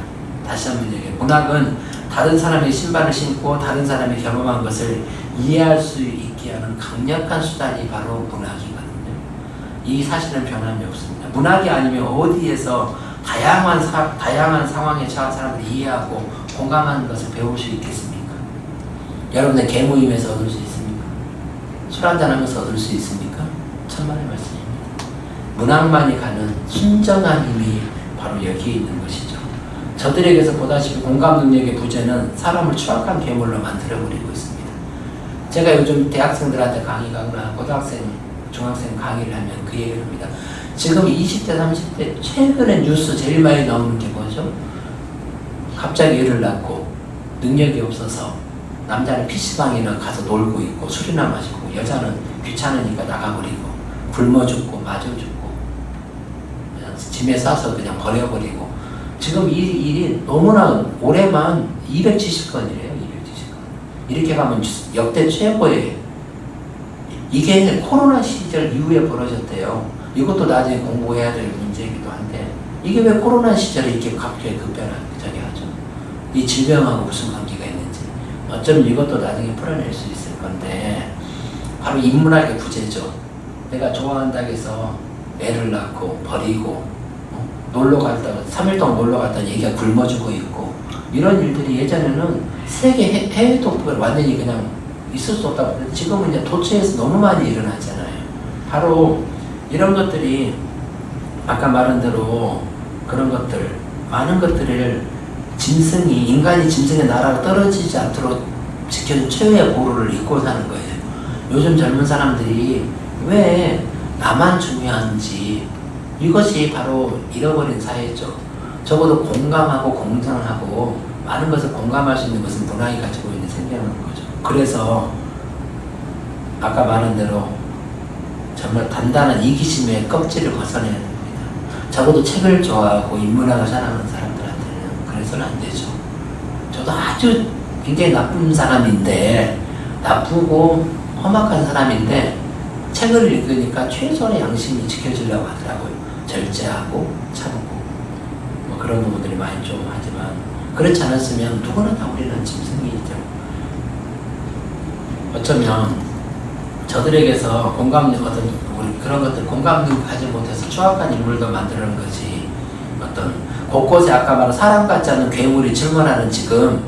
다시 한번 얘기해요. 문학은 다른 사람의 신발을 신고 다른 사람이 경험한 것을 이해할 수 있게 하는 강력한 수단이 바로 문학이거든요. 이 사실은 변함이 없습니다. 문학이 아니면 어디에서 다양한 상황에 처한 사람들이 이해하고 공감하는 것을 배울 수 있겠습니까? 여러분의 개모임에서 얻을 수 있습니까? 술 한잔하면서 얻을 수 있습니까? 천만의 말씀입니다. 문학만이 가는 순정한 힘이 바로 여기에 있는 것이죠. 저들에게서 보다시피 공감 능력의 부재는 사람을 추악한 괴물로 만들어버리고 있습니다. 제가 요즘 대학생들한테 강의 가거나 고등학생, 중학생 강의를 하면 그 얘기를 합니다. 지금 20대, 30대 최근에 뉴스 제일 많이 나오는 게 뭐죠? 갑자기 애를 낳고 능력이 없어서 남자는 PC방이나 가서 놀고 있고 술이나 마시고 여자는 귀찮으니까 나가버리고 굶어 죽고 맞아 죽고 그냥 짐에 싸서 그냥 버려버리고 지금 이 일이 너무나 올해만 270건이래요. 270건. 이렇게 가면 역대 최고예요. 이게 코로나 시절 이후에 벌어졌대요. 이것도 나중에 공부해야 될 문제이기도 한데 이게 왜 코로나 시절에 이렇게 갑자기 급변하게 하죠? 이 질병하고 무슨 관계가 있는지 어쩌면 이것도 나중에 풀어낼 수 있을 건데 바로 인문학의 부재죠. 내가 좋아한다고 해서 애를 낳고 버리고 놀러 갔다가 3일 동안 놀러 갔다가 얘기가 굶어 죽어 있고 이런 일들이 예전에는 세계 해외 독보를 완전히 그냥 있을 수 없다고 했는데 지금은 이제 도처에서 너무 많이 일어나잖아요. 바로 이런 것들이 아까 말한 대로 그런 것들 많은 것들을 인간이 짐승의 나라로 떨어지지 않도록 지켜준 최후의 보루를 잊고 사는 거예요. 요즘 젊은 사람들이 왜 나만 중요한지 이것이 바로 잃어버린 사회죠. 적어도 공감하고 공정하고 많은 것을 공감할 수 있는 것은 문학이 가지고 있는 생명인 거죠. 그래서 아까 말한 대로 정말 단단한 이기심의 껍질을 벗어내야 됩니다. 적어도 책을 좋아하고 인문학을 사랑하는 사람들한테는 그래서는 안 되죠. 저도 아주 굉장히 나쁜 사람인데 나쁘고 험악한 사람인데 책을 읽으니까 최소한의 양심이 지켜지려고 하더라고요. 절제하고 참고 뭐 그런 부분들이 많이 좀 하지만 그렇지 않았으면 누구나 다 우리는 짐승이죠. 어쩌면 저들에게서 우리 그런 것들 공감도 하지 못해서 추악한 인물도 만드는 거지 어떤 곳곳에 아까 말한 사람 같지 않은 괴물이 출몰하는 지금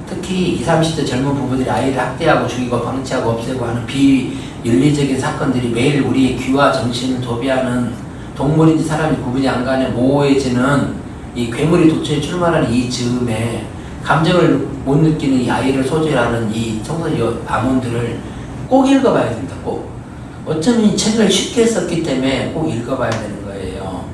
특히 20, 30대 젊은 부부들이 아이를 학대하고 죽이고 방치하고 없애고 하는 비윤리적인 사건들이 매일 우리의 귀와 정신을 도배하는 동물인지 사람인지 구분이 안 가는 모호해지는 이 괴물이 도처에 출몰하는 이 즈음에 감정을 못 느끼는 이 아이를 소재로 하는 이 청소년 아몬드를 꼭 읽어봐야 됩니다. 꼭. 어쩌면 이 책을 쉽게 썼기 때문에 꼭 읽어봐야 되는 거예요.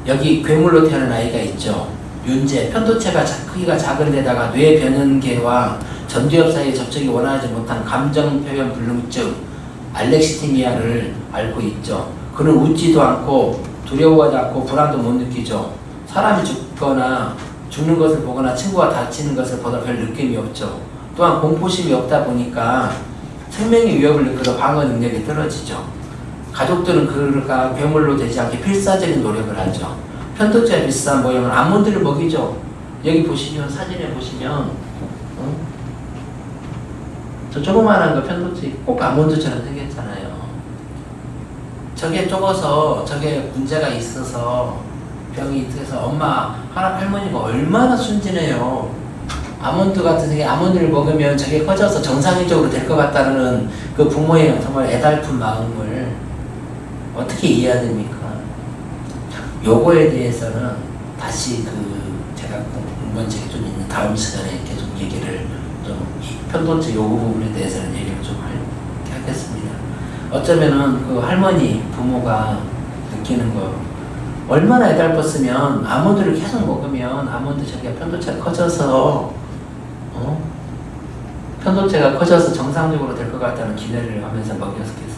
여기 괴물로 태어난 아이가 있죠. 윤제, 편도체가 크기가 작은 데다가 뇌 변연계와 전두엽 사이의 접촉이 원활하지 못한 감정 표현 불능증, 알렉시티미아를 앓고 있죠. 그는 웃지도 않고 두려워하지 않고 불안도 못 느끼죠. 사람이 죽거나 죽는 것을 보거나 친구가 다치는 것을 보다 별 느낌이 없죠. 또한 공포심이 없다 보니까 생명의 위협을 느껴도 방어 능력이 떨어지죠. 가족들은 그가 괴물로 되지 않게 필사적인 노력을 하죠. 편도체와 비슷한 모형은 아몬드를 먹이죠. 여기 보시면 사진에 보시면 저 조그마한 거 편도체 꼭 아몬드처럼 생겼잖아요. 저게 좁아서 저게 문제가 있어서 병이 있어서 엄마 할머니가 얼마나 순진해요. 아몬드 같은 게 아몬드를 먹으면 저게 커져서 정상적으로 될 것 같다는 그 부모의 정말 애달픈 마음을 어떻게 이해해야 됩니까? 요거에 대해서는 다시 제가 공부한책이 좀 있는 다음 시간에 계속 얘기를 좀 편도체 요구 부분에 대해서는 얘기를 좀 하겠습니다. 어쩌면은 그 할머니 부모가 느끼는 거 얼마나 애달팠으면 아몬드를 계속 먹으면 아몬드 저기가 편도체가 커져서 편도체가 커져서 정상적으로 될 것 같다는 기대를 하면서 먹였겠습니까?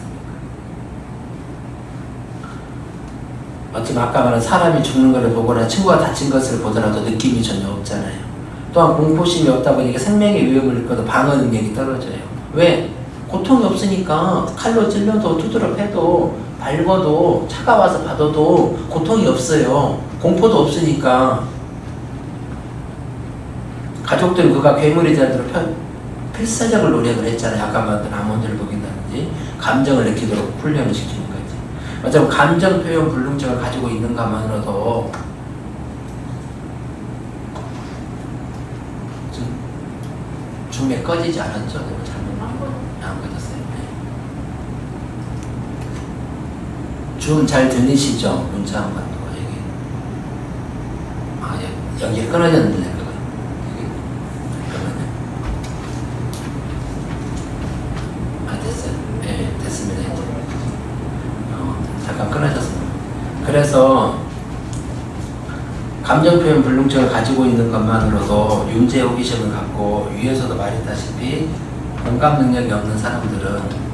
어쩌면 아까 말한 사람이 죽는 것을 보거나 친구가 다친 것을 보더라도 느낌이 전혀 없잖아요. 또한 공포심이 없다 보니까 생명의 위협을 느껴도 방어 능력이 떨어져요. 왜? 고통이 없으니까 칼로 찔러도 두드러 패도 밟아도 차가워서 받아도 고통이 없어요. 공포도 없으니까. 가족들은 그가 괴물이 되도록 필사적으로 노력을 했잖아요. 아까 말했던 아몬드를 먹인다든지 감정을 느끼도록 훈련을 시키는 거지. 어차피 감정 표현 불능증을 가지고 있는 것만으로도 중매 꺼지지 않았죠? 안 꺼졌어요. 좀 잘 들리시죠? 문자 한 번 더 얘기. 여기 끊어졌는데 그거. 됐어요. 네, 됐습니다. 이제. 잠깐 끊어졌습니다. 그래서 감정표현 불능증을 가지고 있는 것만으로도 윤제 호기심을 갖고 위에서도 말했다시피 공감 능력이 없는 사람들은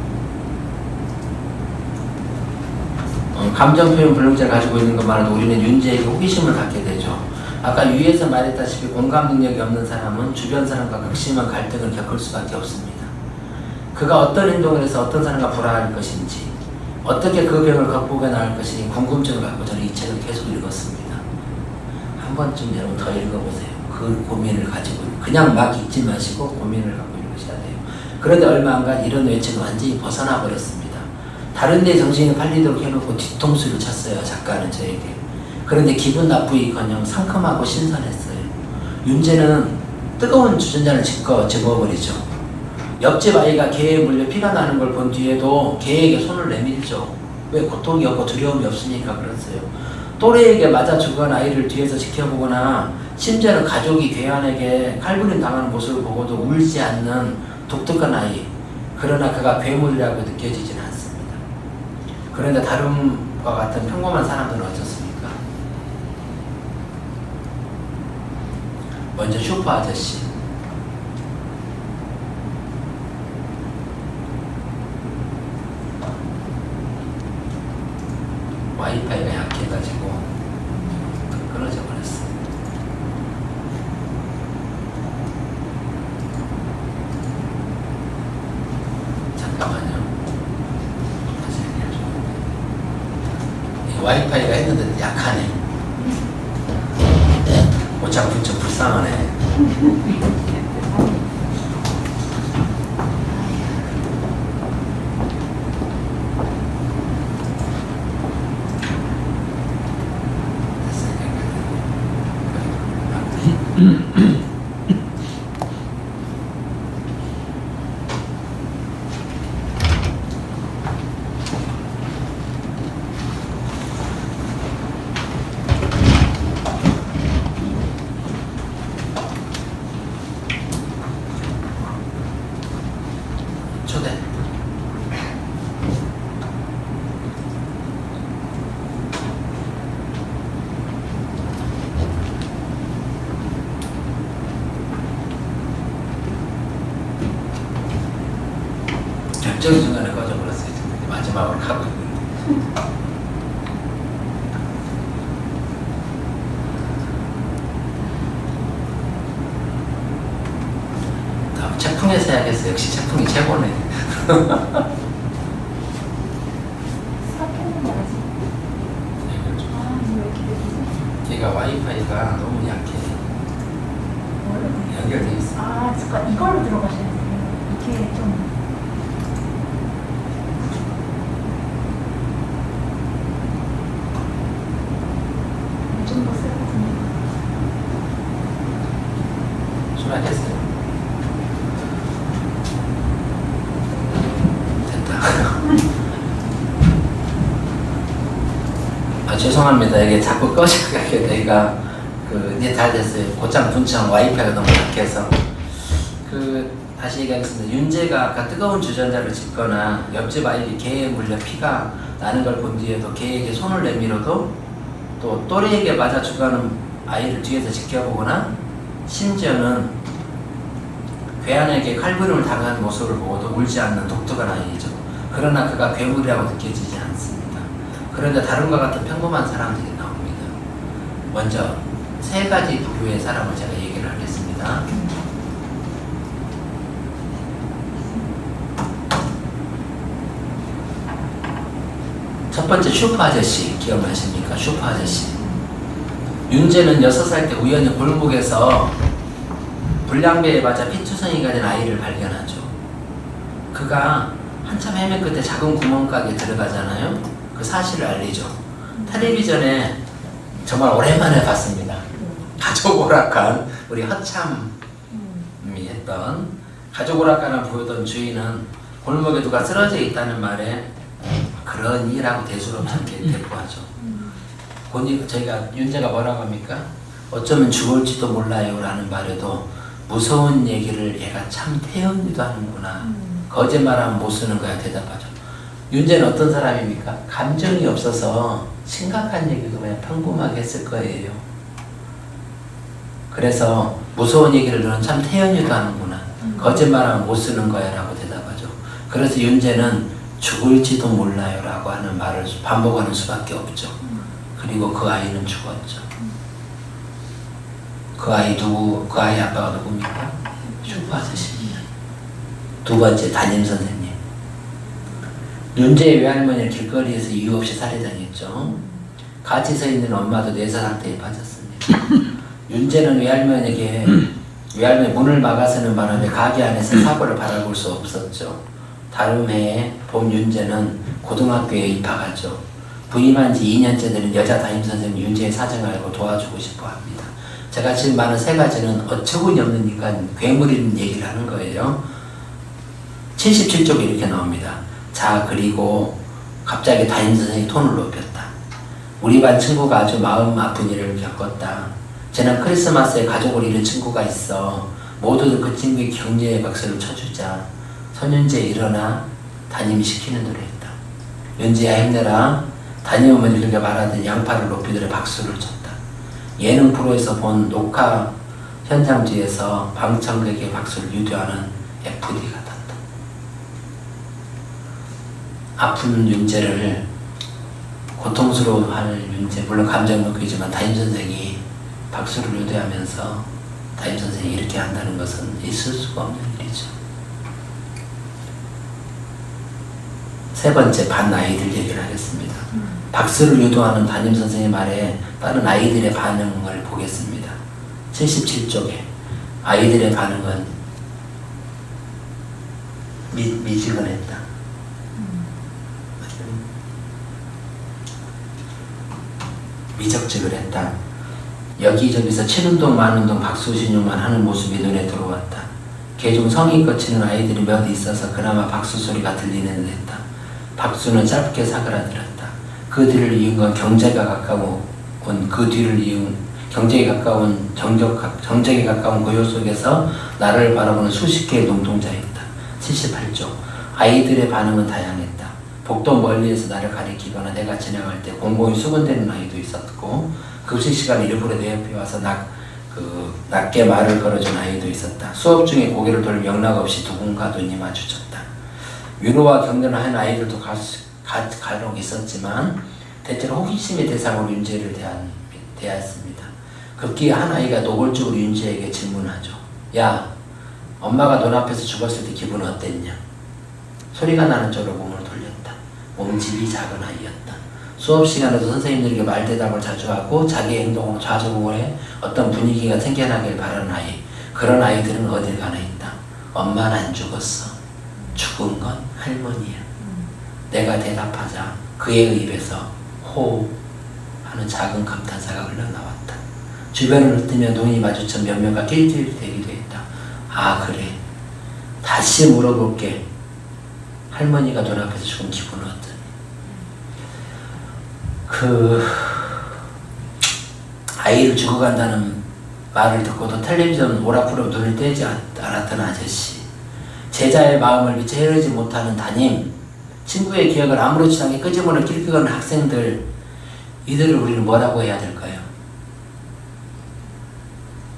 감정표현 불능증을 가지고 있는 것만으로도 우리는 윤제에게 호기심을 갖게 되죠. 아까 위에서 말했다시피 공감 능력이 없는 사람은 주변 사람과 극심한 갈등을 겪을 수밖에 없습니다. 그가 어떤 행동을 해서 어떤 사람과 불화할 것인지 어떻게 그 병을 극복해 나갈 것인지 궁금증을 갖고 저는 이 책을 계속 읽었습니다. 한 번쯤 여러분 더 읽어보세요. 그 고민을 가지고 그냥 막 읽지 마시고 고민을 갖고 읽으셔야 돼요. 그런데 얼마 안 가 이런 외침은 완전히 벗어나 버렸습니다. 다른 데 정신이 팔리도록 해놓고 뒤통수를 쳤어요. 작가는 저에게. 그런데 기분 나쁘기커녕 상큼하고 신선했어요. 윤제는 뜨거운 주전자를 집어버리죠. 옆집 아이가 개에 물려 피가 나는 걸 본 뒤에도 개에게 손을 내밀죠. 왜? 고통이 없고 두려움이 없으니까 그랬어요. 또래에게 맞아 죽은 아이를 뒤에서 지켜보거나 심지어는 가족이 괴한에게 칼부림 당하는 모습을 보고도 울지 않는 독특한 아이. 그러나 그가 괴물이라고 느껴지진 않습니다. 그런데 다름과 같은 평범한 사람들은 어떻습니까? 먼저 슈퍼 아저씨. 와이파이가 약해가지고 끊어져 버렸어. 잠깐만요. 다시 얘기해줘. 와이파이가 했는데 약하네. 오창 좀 불쌍하네. 초대. 일정 중간에 꺼져버렸어요. 마지막으로 가고 있는데. 채풍에서 해야겠어요. 역시 채풍이 최고네. 걔가 와이파이가 너무 약해. 연결돼 있어. 아, 잠깐 이걸로 들어가셔야 돼요. 이게 좀. 좀 더 쓰거든요. 수락했어요. 됐다. 아, 죄송합니다. 이게 자꾸 꺼져가게 내가 이제 다 됐어요. 곧장 분청 와이파이가 너무 약해서. 다시 얘기하겠습니다. 윤재가 아까 뜨거운 주전자를 짚거나 옆집 아이들이 개에 물려 피가 나는 걸 본 뒤에도 개에게 손을 내밀어도 또 또래에게 맞아 죽어가는 아이를 뒤에서 지켜보거나 심지어는 괴한에게 칼부림을 당하는 모습을 보고도 울지 않는 독특한 아이죠. 그러나 그가 괴물이라고 느껴지지 않습니다. 그런데 다른과 같은 평범한 사람들이 나옵니다. 먼저 세 가지 부류의 사람을 제가 얘기를 하겠습니다. 첫 번째 슈퍼 아저씨 기억나십니까? 슈퍼 아저씨. 윤재는 6살 때 우연히 골목에서 불량배에 맞아 피투성이가 된 아이를 발견하죠. 그가 한참 헤맨 끝에 작은 구멍가게 들어가잖아요. 그 사실을 알리죠. 텔레비전에 정말 오랜만에 봤습니다. 가족 오락관, 우리 허참이 했던 가족 오락관을 보여던 주인은 골목에 누가 쓰러져 있다는 말에 그러니라고 대수롭지 않게 대꾸하죠. 저희가 윤재가 뭐라고 합니까? 어쩌면 죽을지도 몰라요 라는 말에도 무서운 얘기를 얘가 참 태연히도 하는구나. 거짓말하면 못 쓰는 거야 대답하죠. 윤재는 어떤 사람입니까? 감정이 없어서 심각한 얘기도 그냥 평범하게 했을 거예요. 그래서 무서운 얘기를 너는 참 태연히도 하는구나. 거짓말하면 못 쓰는 거야 라고 대답하죠. 그래서 윤재는 죽을지도 몰라요 라고 하는 말을 반복하는 수밖에 없죠. 그리고 그 아이는 죽었죠. 그 아이 아빠가 누굽니까? 슈퍼 아저씨입니다. 두 번째 담임선생님. 윤재의 외할머니를 길거리에서 이유 없이 살해당했죠. 같이 서 있는 엄마도 뇌사 상태에 빠졌습니다. 윤재는 외할머니 문을 막아서는 바람에 가게 안에서 사고를 바라볼 수 없었죠. 다음 해에 봄 윤재는 고등학교에 입학하죠. 부임한 지 2년째 되는 여자 담임선생님 윤재의 사정을 알고 도와주고 싶어 합니다. 제가 지금 말한 세 가지는 어처구니 없는 인간 괴물이라는 얘기를 하는 거예요. 77쪽에 이렇게 나옵니다. 자, 그리고 갑자기 담임선생님이 톤을 높였다. 우리 반 친구가 아주 마음 아픈 일을 겪었다. 지난 크리스마스에 가족을 잃은 친구가 있어. 모두들 그 친구의 격려의 박수를 쳐주자. 손윤재 일어나. 담임이 시키는 대로 했다. 윤재야 힘내라. 담임 어머니들과 말하던 양팔을 높이들어 박수를 쳤다. 예능 프로에서 본 녹화 현장 뒤에서 방청객의 박수를 유도하는 FD가 탔다. 아픈 윤재를 고통스러워할 윤재, 물론 감정 느끼지만 담임선생이 박수를 유도하면서 담임선생이 이렇게 한다는 것은 있을 수가 없는 일이죠. 세 번째, 반 아이들 얘기를 하겠습니다. 박수를 유도하는 담임선생의 말에 다른 아이들의 반응을 보겠습니다. 77쪽에 아이들의 반응은 미지근했다. 미적지근했다. 여기저기서 친운동 만운동 박수신용만 하는 모습이 눈에 들어왔다. 개중 성의 거치는 아이들이 몇 있어서 그나마 박수 소리가 들리는 듯했다. 박수는 짧게 사그라들었다. 그 뒤를 이은 건 정적에 가까운 고요 속에서 나를 바라보는 수십 개의 눈동자였다. 78쪽. 아이들의 반응은 다양했다. 복도 멀리에서 나를 가리키거나 내가 지나갈 때 공공이 수군대는 아이도 있었고, 급식 시간에 일부러 내 옆에 와서 낮게 말을 걸어준 아이도 있었다. 수업 중에 고개를 돌려 영락 없이 누군가 눈이 마주쳤다. 위로와 격려를 하는 아이들도 간혹 있었지만 대체로 호기심의 대상으로 윤재를 대했습니다. 급기야 한 아이가 노골적으로 윤재에게 질문하죠. 야, 엄마가 넌 앞에서 죽었을 때 기분은 어땠냐? 소리가 나는 쪽으로 몸을 돌렸다. 몸집이 작은 아이였다. 수업 시간에도 선생님들에게 말대답을 자주 하고 자기 행동으로 좌우에 어떤 분위기가 생겨나길 바라는 아이. 그런 아이들은 어딜 가나 있다. 엄마는 안 죽었어. 죽은 건 할머니야. 내가 대답하자 그의 입에서 호 하는 작은 감탄사가 흘러나왔다. 주변을 훑으며 눈이 마주친 몇몇가 낄낄대기도 했다. 아 그래. 다시 물어볼게. 할머니가 눈앞에서 죽은 기분은 어떠니? 아이를 죽어간다는 말을 듣고도 텔레비전 오락부로 눈을 떼지 않았던 아저씨. 제자의 마음을 미처 헤아리지 못하는 담임. 친구의 기억을 아무렇지 않게 끄집어내 낄끼거리는 학생들. 이들을 우리는 뭐라고 해야 될까요?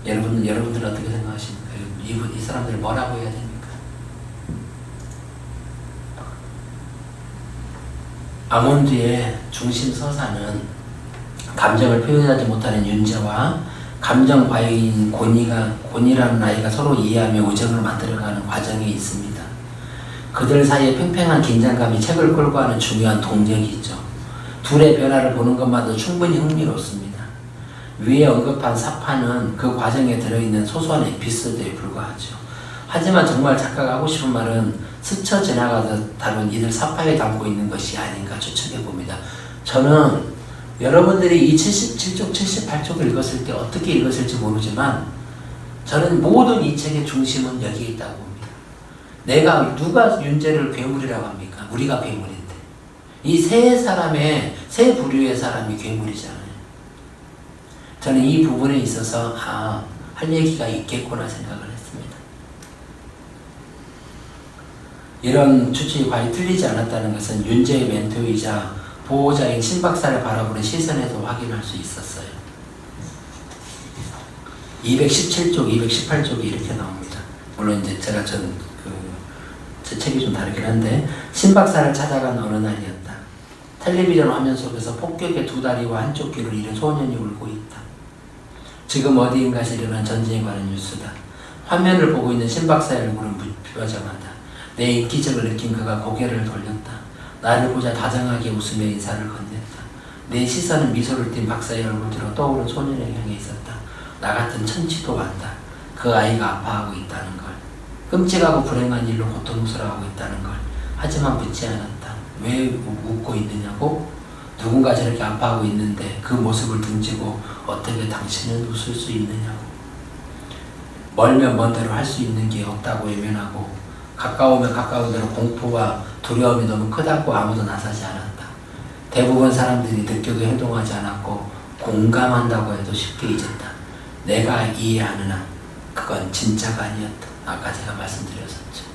여러분들은 어떻게 생각하십니까? 이 사람들을 뭐라고 해야 됩니까? 아몬드의 중심 서사는 감정을 표현하지 못하는 윤재와 감정 과잉인 곤이라는 아이가 서로 이해하며 우정을 만들어가는 과정이 있습니다. 그들 사이에 팽팽한 긴장감이 책을 끌고 하는 중요한 동력이 있죠. 둘의 변화를 보는 것만도 충분히 흥미롭습니다. 위에 언급한 사파는 그 과정에 들어있는 소소한 에피소드에 불과하죠. 하지만 정말 작가가 하고 싶은 말은 스쳐 지나가듯 다룬 이들 사파에 담고 있는 것이 아닌가 추측해봅니다. 저는 여러분들이 이 77쪽, 78쪽을 읽었을 때 어떻게 읽었을지 모르지만 저는 모든 이 책의 중심은 여기에 있다고 봅니다. 누가 윤재를 괴물이라고 합니까? 우리가 괴물인데. 이 세 세 부류의 사람이 괴물이잖아요. 저는 이 부분에 있어서 할 얘기가 있겠구나 생각을 했습니다. 이런 추측이 과연 틀리지 않았다는 것은 윤재의 멘토이자 보호자인 신박사를 바라보는 시선에서 확인할 수 있었어요. 217쪽, 218쪽이 이렇게 나옵니다. 물론 이제 제가 제 책이 좀 다르긴 한데, 신박사를 찾아간 어느 날이었다. 텔레비전 화면 속에서 폭격의 두 다리와 한쪽 귀를 잃은 소년이 울고 있다. 지금 어디인가에서 일어난 전쟁에 관한 뉴스다. 화면을 보고 있는 신박사의 얼굴은 무표정하다. 내 인기적을 느낀 그가 고개를 돌렸다. 나를 보자 다정하게 웃으며 인사를 건넸다. 내 시선은 미소를 띤 박사의 얼굴들로 떠오른 소년을 향해 있었다. 나 같은 천치도 안다. 그 아이가 아파하고 있다는 걸. 끔찍하고 불행한 일로 고통스러워하고 있다는 걸. 하지만 묻지 않았다. 왜 웃고 있느냐고? 누군가 저렇게 아파하고 있는데 그 모습을 등지고 어떻게 당신은 웃을 수 있느냐고. 멀면 먼 대로 할 수 있는 게 없다고 외면하고 가까우면 가까운 대로 공포와 두려움이 너무 크다고 아무도 나서지 않았다. 대부분 사람들이 느껴도 행동하지 않았고 공감한다고 해도 쉽게 잊었다. 내가 이해하는 한 그건 진짜가 아니었다. 아까 제가 말씀드렸었죠.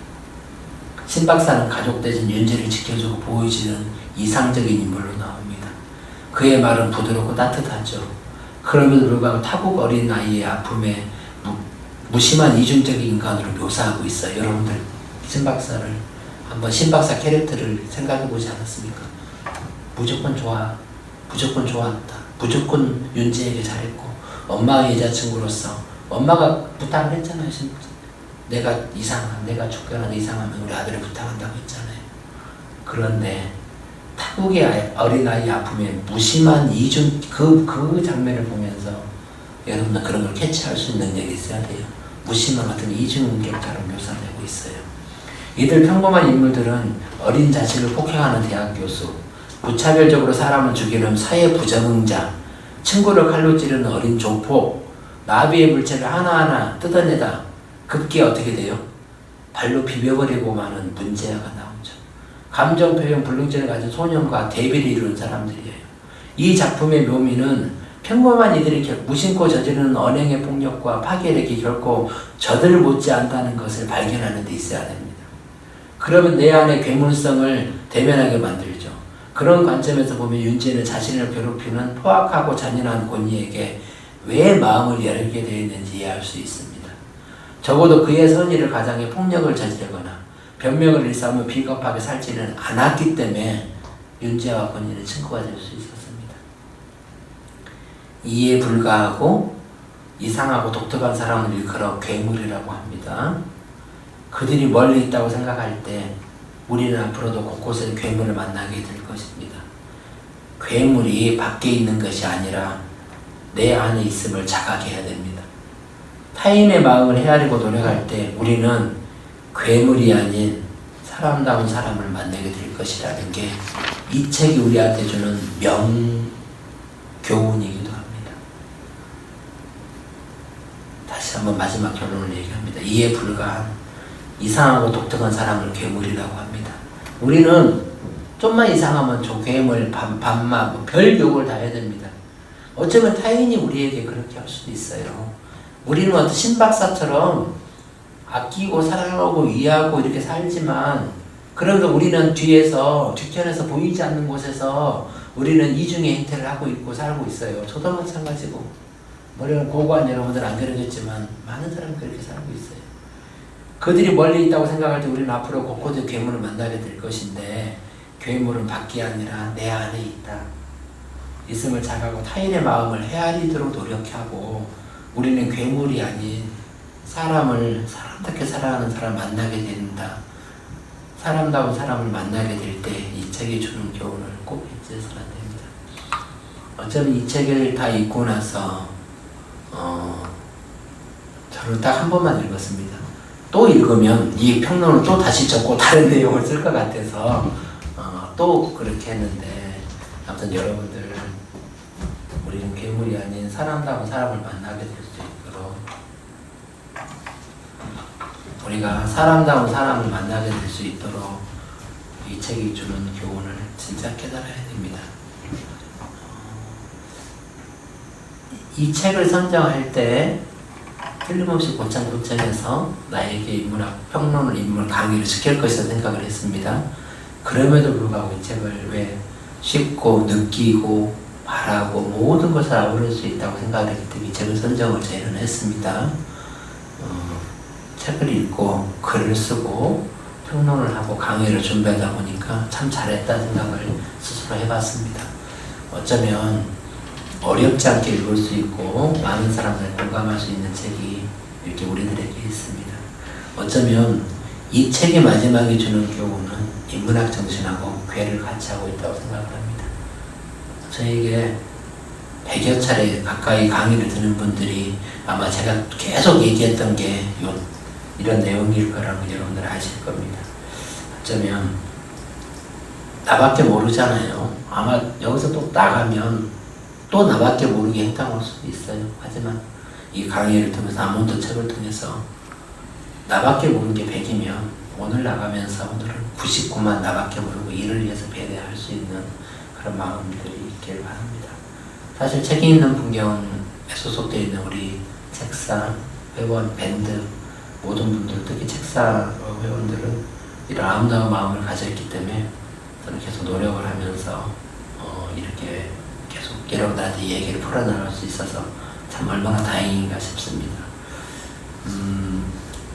신박사는 가족 대신 윤재를 지켜주고 보호해주는 이상적인 인물로 나옵니다. 그의 말은 부드럽고 따뜻하죠. 그럼에도 불구하고 타국 어린 아이의 아픔에 무심한 이중적인 인간으로 묘사하고 있어요. 여러분들 신박사를 한번 신박사 캐릭터를 생각해보지 않았습니까? 무조건 좋았다. 무조건 윤재에게 잘했고 엄마의 여자친구로서 엄마가 부탁을 했잖아요. 내가 쫓겨나는 이상하면 우리 아들을 부탁한다고 했잖아요. 그런데 타국의 어린아이 아픔에 무심한 그 장면을 보면서 여러분들 그런 걸 캐치할 수 있는 능력이 있어야 돼요. 무심한 어떤 이중인격자로 묘사되고 있어요. 이들 평범한 인물들은 어린 자식을 폭행하는 대학 교수, 무차별적으로 사람을 죽이는 사회 부적응자, 친구를 칼로 찌르는 어린 조폭, 나비의 물체를 하나하나 뜯어내다 급기야 어떻게 돼요? 발로 비벼버리고 마는 문제아가 나오죠. 감정 표현 불능증을 가진 소년과 대비를 이루는 사람들이에요. 이 작품의 묘미는 평범한 이들이 무심코 저지르는 언행의 폭력과 파괴력이 결코 저들 못지않다는 것을 발견하는 데 있어야 됩니다. 그러면 내 안의 괴물성을 대면하게 만들죠. 그런 관점에서 보면 윤재는 자신을 괴롭히는 포악하고 잔인한 곤이에게 왜 마음을 열게 되어 있는지 이해할 수 있습니다. 적어도 그의 선의를 가장해 폭력을 저지르거나 변명을 일삼으며 비겁하게 살지는 않았기 때문에 윤재와 권인의 친구가 될 수 있었습니다. 이에 불과하고 이상하고 독특한 사람을 일컬어 괴물이라고 합니다. 그들이 멀리 있다고 생각할 때 우리는 앞으로도 곳곳에 괴물을 만나게 될 것입니다. 괴물이 밖에 있는 것이 아니라 내 안에 있음을 자각해야 됩니다. 타인의 마음을 헤아리고 노력할 때 우리는 괴물이 아닌 사람다운 사람을 만나게 될 것이라는 게 이 책이 우리한테 주는 명교훈이기도 합니다. 다시 한번 마지막 결론을 얘기합니다. 이에 불과한 이상하고 독특한 사람을 괴물이라고 합니다. 우리는 좀만 이상하면 저 괴물, 반마, 별 욕을 다 해야 됩니다. 어쩌면 타인이 우리에게 그렇게 할 수도 있어요. 우리는 어떤 신박사처럼 아끼고 사랑하고 이해하고 이렇게 살지만 그러면서 우리는 뒤편에서 보이지 않는 곳에서 우리는 이중의 행태를 하고 있고 살고 있어요. 저도 마찬가지고 물론 고고한 여러분들 안 그려졌지만 많은 사람이 그렇게 살고 있어요. 그들이 멀리 있다고 생각할 때 우리는 앞으로 곳곳에 괴물을 만나게 될 것인데 괴물은 밖이 아니라 내 안에 있다. 있음을 자각하고 타인의 마음을 헤아리도록 노력하고 우리는 괴물이 아닌 사람답게 살아가는 사람을 만나게 된다. 사람다운 사람을 만나게 될 때 이 책이 주는 교훈을 꼭 잊어서는 안 됩니다. 어쩌면 이 책을 다 읽고 나서 저는 딱 한 번만 읽었습니다. 또 읽으면 이 평론을 또 다시 적고 다른 내용을 쓸 것 같아서 또 그렇게 했는데 아무튼 여러분들 우리는 괴물이 아닌 사람다운 사람을 만나게 될 수 있도록 우리가 사람다운 사람을 만나게 될 수 있도록 이 책이 주는 교훈을 진짜 깨달아야 됩니다. 이 책을 선정할 때 틀림없이 고창에서 나에게 인문학 평론을 인물 강의를 시킬 것이라 생각을 했습니다. 그럼에도 불구하고 이 책을 왜 쉽고 느끼고 말하고 모든 것을 아우를 수 있다고 생각했기 때문에 이 책을 선정을 저희는 했습니다. 책을 읽고 글을 쓰고 평론을 하고 강의를 준비하다 보니까 참 잘했다 생각을 스스로 해봤습니다. 어쩌면 어렵지 않게 읽을 수 있고 많은 사람들 공감할 수 있는 책이 이렇게 우리들에게 있습니다. 어쩌면 이 책의 마지막에 주는 교훈은 인문학 정신하고 괴를 같이 하고 있다고 생각을 합니다. 저에게 100여 차례 가까이 강의를 듣는 분들이 아마 제가 계속 얘기했던 게 이런 내용일 거라는 걸 여러분들 아실 겁니다. 어쩌면 나밖에 모르잖아요. 아마 여기서 또 나가면 또 나밖에 모르게 행동할 수도 있어요. 하지만 이 강의를 통해서 아몬드 책을 통해서 나밖에 모르는 게 100이면 오늘 나가면서 오늘은 99만 나밖에 모르고 이를 위해서 배려할 수 있는 그런 마음들이 있길 바랍니다. 사실 책이 있는 풍경에 소속되어 있는 우리 책사, 회원, 밴드 모든 분들, 특히 책사 회원들은 이런 아름다운 마음을 가졌기 때문에 저는 계속 노력을 하면서 이렇게 계속 여러분들한테 얘기를 풀어나갈 수 있어서 참 얼마나 다행인가 싶습니다.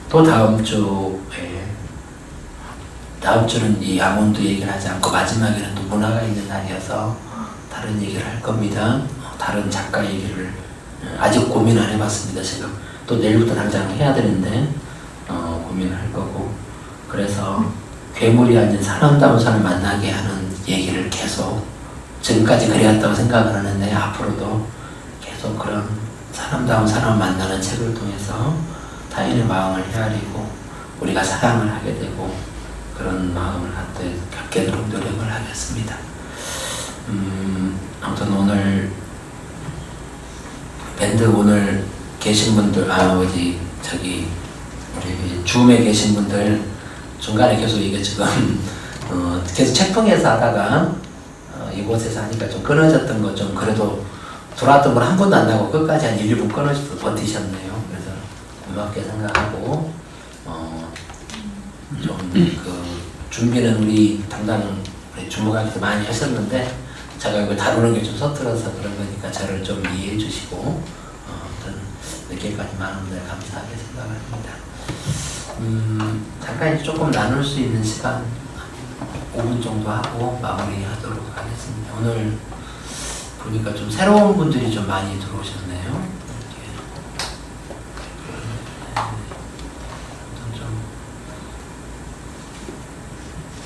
또 다음 주는 이 아몬드 얘기를 하지 않고 마지막에는 또 문화가 있는 날이어서 다른 얘기를 할 겁니다. 다른 작가 얘기를 아직 고민 안 해봤습니다. 지금 또 내일부터 당장 해야 되는데 고민을 할 거고, 그래서 괴물이 아닌 사람다운 사람을 만나게 하는 얘기를 계속 지금까지 그래왔다고 생각을 하는데 앞으로도 계속 그런 사람다운 사람을 만나는 책을 통해서 타인의 마음을 헤아리고 우리가 사랑을 하게 되고 그런 마음을 갖게 되도록 노력을 하겠습니다. 아무튼 오늘 밴드 오늘 계신 분들 우리 줌에 계신 분들 중간에 계속 이게 지금 계속 책방에서 하다가 이곳에서 하니까 좀 끊어졌던 거 좀 그래도 들어왔던 분 한 번도 안 나고 끝까지 한 1분 끊어져서 버티셨네요. 그래서 고맙게 생각하고 좀 그 준비는 우리 담당 우리 주무관께서 많이 하셨는데 제가 이걸 다루는 게 좀 서툴러서 그런 거니까 저를 좀 이해해 주시고 아무튼 늦게까지 많은 분들 감사하게 생각합니다. 잠깐 이제 조금 나눌 수 있는 시간 5분 정도 하고 마무리하도록 하겠습니다. 오늘 보니까 좀 새로운 분들이 좀 많이 들어오셨네요.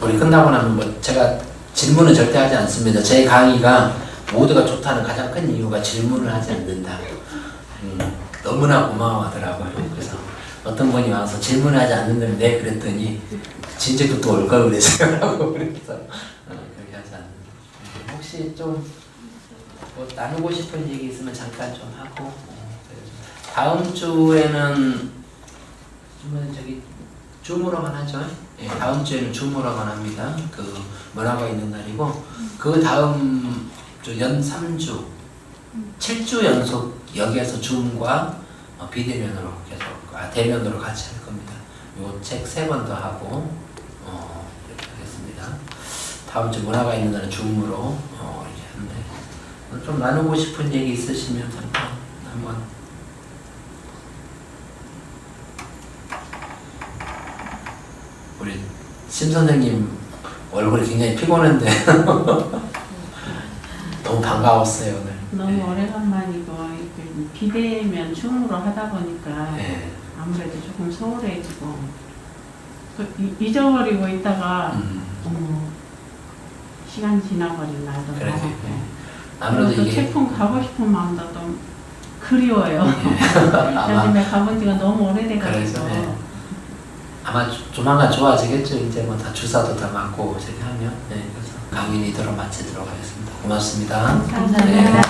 우리 끝나고 나면 뭐 제가 질문은 절대 하지 않습니다. 제 강의가 모두가 좋다는 가장 큰 이유가 질문을 하지 않는다. 너무나 고마워하더라고요. 그래서 어떤 분이 와서 질문을 하지 않는다면 네 그랬더니 진짜도 또 올 걸 그랬어요. 그래서 그렇게 하지 않는다. 혹시 좀 뭐 나누고 싶은 얘기 있으면 잠깐 좀 하고 다음 주에는 저기 줌으로만 하죠. 예, 다음 주에는 줌으로만 합니다. 그 문화가 있는 날이고 그 다음 주 연 3주 7주 연속 여기에서 줌과 비대면으로 계속 대면으로 같이 할 겁니다. 요 책 3번 더 하고 이렇게 하겠습니다. 다음 주 문화가 있는 날은 줌으로 이렇게 하는데 좀 나누고 싶은 얘기 있으시면 잠깐 한번. 우리 심 선생님 얼굴이 굉장히 피곤한데 너무 반가웠어요 오늘. 너무 네. 오래간만이고 이렇게 비대면 줌으로 하다 보니까 네. 아무래도 조금 소홀해지고 잊어버리고 있다가 시간 지나버린 날도 그래, 많고 아무래도 그리고 또 이게 태풍 가고 싶은 마음도 좀 그리워요. 아마 요즘에 가본 지가 너무 그래서, 오래돼가지고 네. 아마 조만간 좋아지겠죠. 이제 뭐 다 주사도 다 맞고 저렇게 하면. 네, 그래서 강의는 이대로 마치도록 하겠습니다. 고맙습니다. 감사합니다. 네.